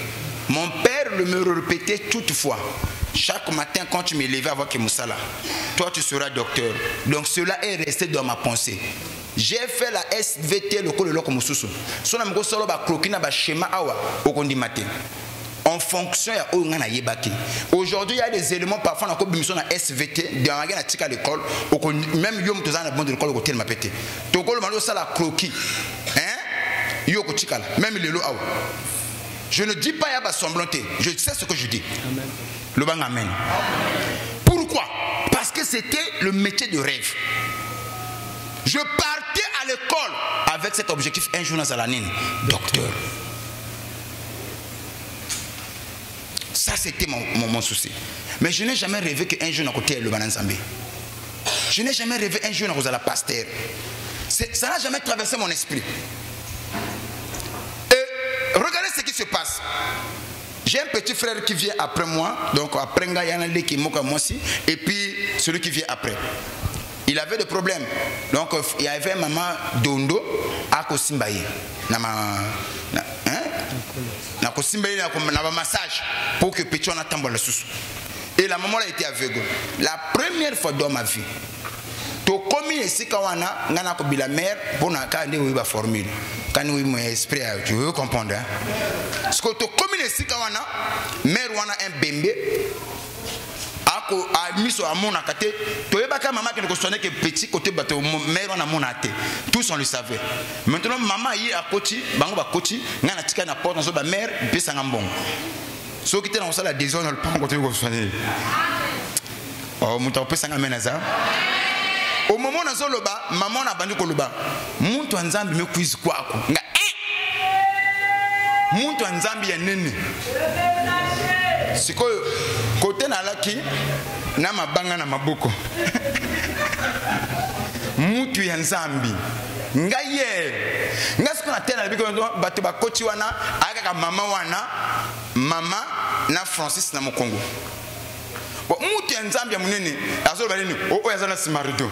Mon père me répétait toutefois, chaque matin quand tu me levais avant que Moussala, toi tu seras docteur. Donc cela est resté dans ma pensée. J'ai fait la SVT, le col de l'eau comme Moussoussou. Son ami Gossolo ba crokina ba schéma awa au condi matin. En fonction de aujourd'hui, il y a des éléments parfois dans la SVT, dans la l'école, même Yom Tozan a bon de l'école au côté de ma pété. Togol Malo ça la croquis. Hein? Yoko Chikal, même les lots. Je ne dis pas qu'il y a semblanté, je sais ce que je dis. Amen. Le bang amen. Pourquoi? Parce que c'était le métier de rêve. Je partais à l'école avec cet objectif un jour dans la ligne, docteur. Ça, c'était mon souci. Mais je n'ai jamais rêvé qu'un jour, à côté le Bananzambé. Je n'ai jamais rêvé un jour, à la pasteur. Ça n'a jamais traversé mon esprit. Et regardez ce qui se passe. J'ai un petit frère qui vient après moi. Donc, après Ngayana, qui moque moi aussi. Et puis, celui qui vient après. Il avait des problèmes. Donc, il y avait maman Dondo à Kosimbaye. Na massage pour que petit on attend le sous. Et la maman a été aveugle. La première fois dans ma vie. To commis ici quand on a ngana ko bila mère pour na ka ndi wiba formule. Quand oui mon esprit tu veux comprendre hein? Ce que to commis ici quand on a mère wana un bembe ako a miso a mon akate to yebaka maman qui ne connaissait que petit côté bateau mère wana mon até. Tous on le savait. Maintenant maman yi a koti bango ba koti ngana tika na porte na so ba mère pesa ngambongo. So qui était dans ça la décision on le prend côté ko soigner. Oh muta pesa ngamena za. Au moment où nous loba, maman n'a pas dit que loba. Muntu anzambi me quiz quoi ko. Nga muntu anzambi ya nene. Siko côté na laki na mabanga na maboko. Muntu ya nzambi. Nga ye. Nga siko na tena biko bato ba coach wana aka mama wana mama na Francis na Mokongo. Bon, mutu nzambi ya munene azo balini o yazana simarido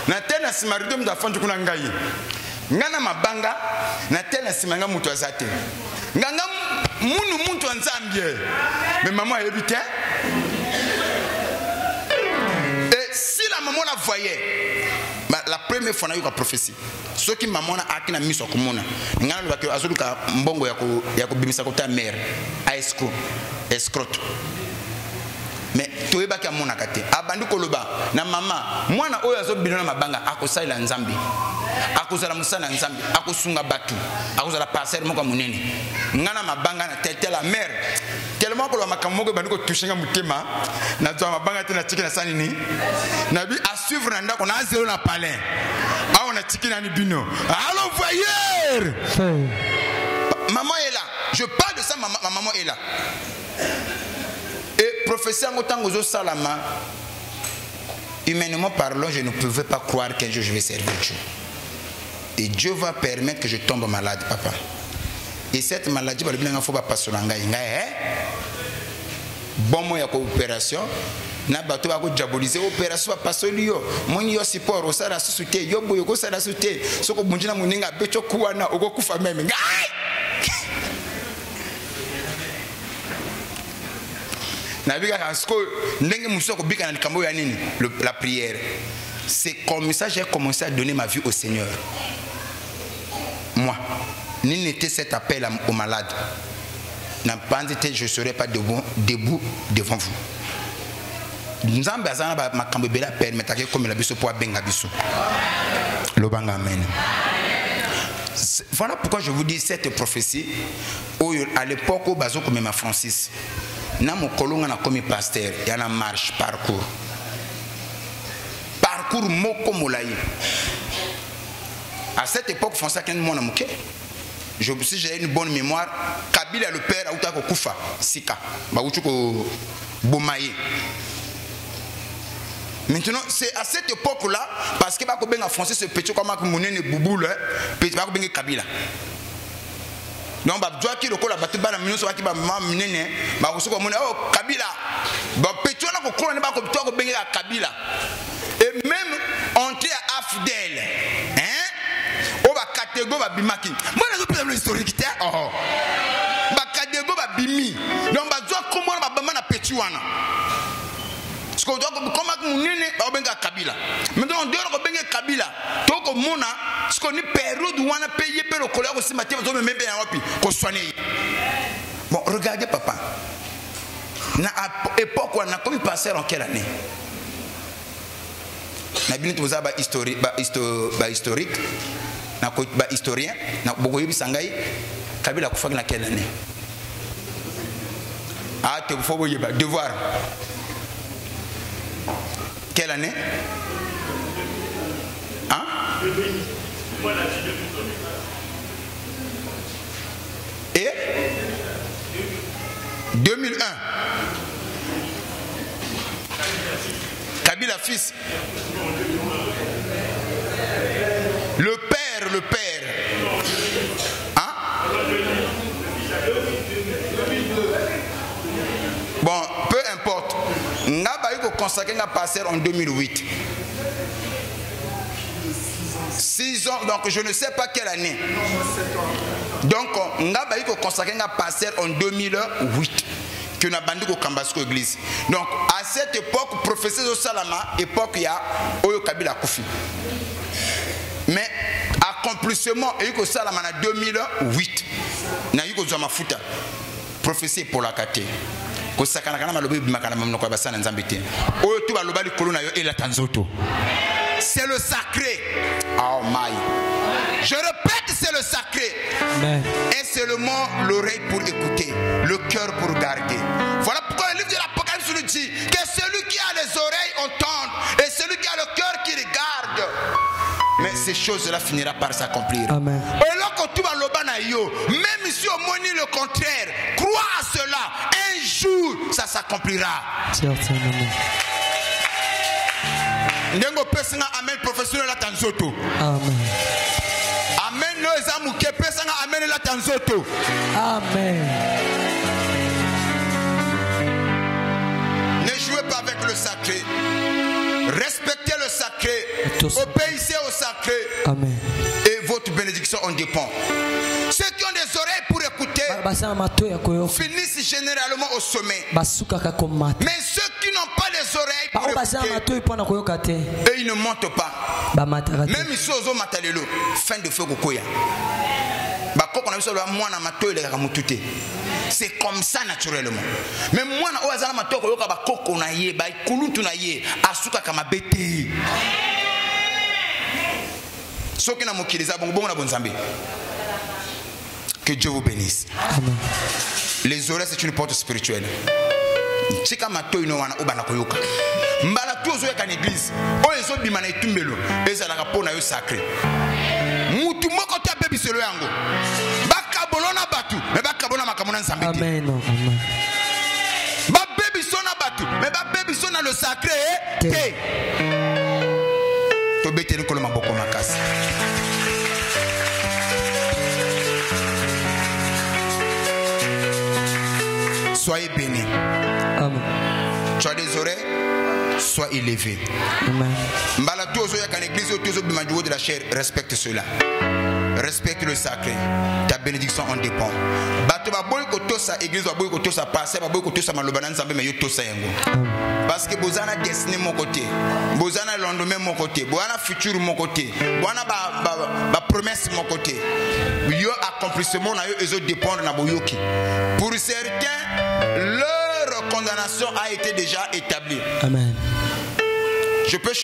na tena simarido mtafanju kuna ngai ngana mabanga na tena simanga mutu azate nganga muntu nzambi mais maman a évité et si la maman la voyait la première fois na yo ka prophétie ce qui maman a akina miso komona ngana lo azo luka mbongo ya ko bimisa ko ta mère a escrote. Mais tu es baki amona kate abandi koloba na mama mwana oyo azobino na mabanga akosala nzambi akozala musana nzambi akosunga batu akozala passer moko munene ngana mabanga na tete la mère tellement ko makamoko ko bandiko touchenga mutema na twa mabanga te na tiki na sanini na bi a suivre na ndako na zéro na palais a na tiki na ni bino allo voyeur maman est là je parle de ça maman est là. Et professeur Ngotangozo Salama, humainement parlant, je ne pouvais pas croire qu'un jour je vais servir Dieu. Et Dieu va permettre que je tombe malade, papa. et cette maladie va bien faut pas passer l'anga bon moyen coopération na bato ba ko diaboliser opération passer lio moni yo support o sala susute yo boyo ko sala susute soko bunjina muninga becho kuwana okokufa meme na bika kasko ndenge musoko bika na likambo ya nini la prière. C'est comme ça que j'ai commencé à donner ma vie au Seigneur. Moi, ni n'était cet appel aux malades. Je ne serais pas debout devant vous. Voilà pourquoi je vous dis cette prophétie. À l'époque où Bazo comme ma Francis, na mon colon a comme pasteur, il y a une marche parcours. Parcours moko molayi. À cette époque, François Ken mon amoké. Si j'ai une bonne mémoire, Kabila le père a outa ko kufa sika, ba outu ko bomaye. Maintenant, c'est à cette époque-là, parce que Bako Benga français se petit comme Mounene Bouboule, petit Bako Benga Kabila. Donc, Babjoa qui le colle à Batouba, la minute qui va m'amener, Bako oh Kabila, petit on a couru Bako Benga Kabila. Et même entrer à Afdel, hein, on va catégorie Bimaki. Moi, je suis historique, oh, catégorie Bimi. Donc, Babjoa comment on va petit wana. Ce qu'on doit comme Mounene, on va Kabila. Maintenant, on doit benga Kabila. Donc, on mona, ce qu'on est période où on a payé pour le collègue aussi, Mathieu, on va même bien qu'on soigne. Bon, regardez, papa. À l'époque, on a comme passé en quelle année? Na bini tuza ba historique, na ba historien, na bogoyi bisangai, Kabila kufa na quelle année? Ah, te faut boyer ba devoir. Quelle année? Hein? 2001. Kabila fils. Le père. Hein? Bon, peu importe. N'a pas eu que consacrer un pasteur en 2008. 6 ans, donc je ne sais pas quelle année. Donc, n'a pas eu que consacrer un pasteur en 2008. Que n'a bandé au Kambasco église. Donc, à cette époque, professeur de Salama, époque, il y a Oyo Kabila Koufi. Mais, accomplissement, il y a eu Salama en 2008. Il y a eu Zamafuta. Professeur pour la Kate. C'est le sacré. Oh my. Je répète, c'est le sacré. Amen. Et seulement l'oreille pour écouter, le cœur pour garder. Voilà pourquoi le livre de l'Apocalypse nous dit que celui qui a les oreilles entende et celui qui a le cœur qui regarde. Mais ces choses-là finiront par s'accomplir. Amen. Et là, quand tu vas même si on monnie le contraire, crois à cela. Un jour, ça s'accomplira. Nengo pesanga amen professionnel la tanzoto. Amen. Amen no ezamu ke pesanga amen la tanzoto. Amen. Ne jouez pas avec le sacré. Respectez le sacré. Obéissez au sacré. Amen. Et votre bénédiction en dépend. Ceux qui ont des oreilles pour écouter finissent généralement au sommet. Mais ceux qui n'ont pas les oreilles pour écouter, et ils ne montent pas. Même ici aux matalelo, fin de feu kokoya. C'est comme ça naturellement. Mais moi, que Dieu vous bénisse. Amen. Les oreilles, c'est une porte spirituelle. Chika mato ino wana obana koyoka. Mbala tuzo ya kaniglis. Oyezo bimana itumbelo. Eza la kapona yo sacré. Mutu moko ta bebi selo yango. Baka bolona batu, me baka bolona makamona nzambeti. Amen. Amen. Ba bebi sona batu, me ba bebi sona le sacré. Te. To bete ni koloma boko makasi. soyez bénis. Amen. Tu as des oreilles, sois élevé. Amen. De la chair, respecte cela. Respecte le sacré. Ta bénédiction en dépend. Parce que bozana destiné mon côté, bozana lendemain mon côté, bozana futur mon côté, bozana ba promesse mon côté. Yo accomplissement na yo ezo dépendre na boyoki. Pour certains, leur condamnation a été déjà établie. Amen. Je peux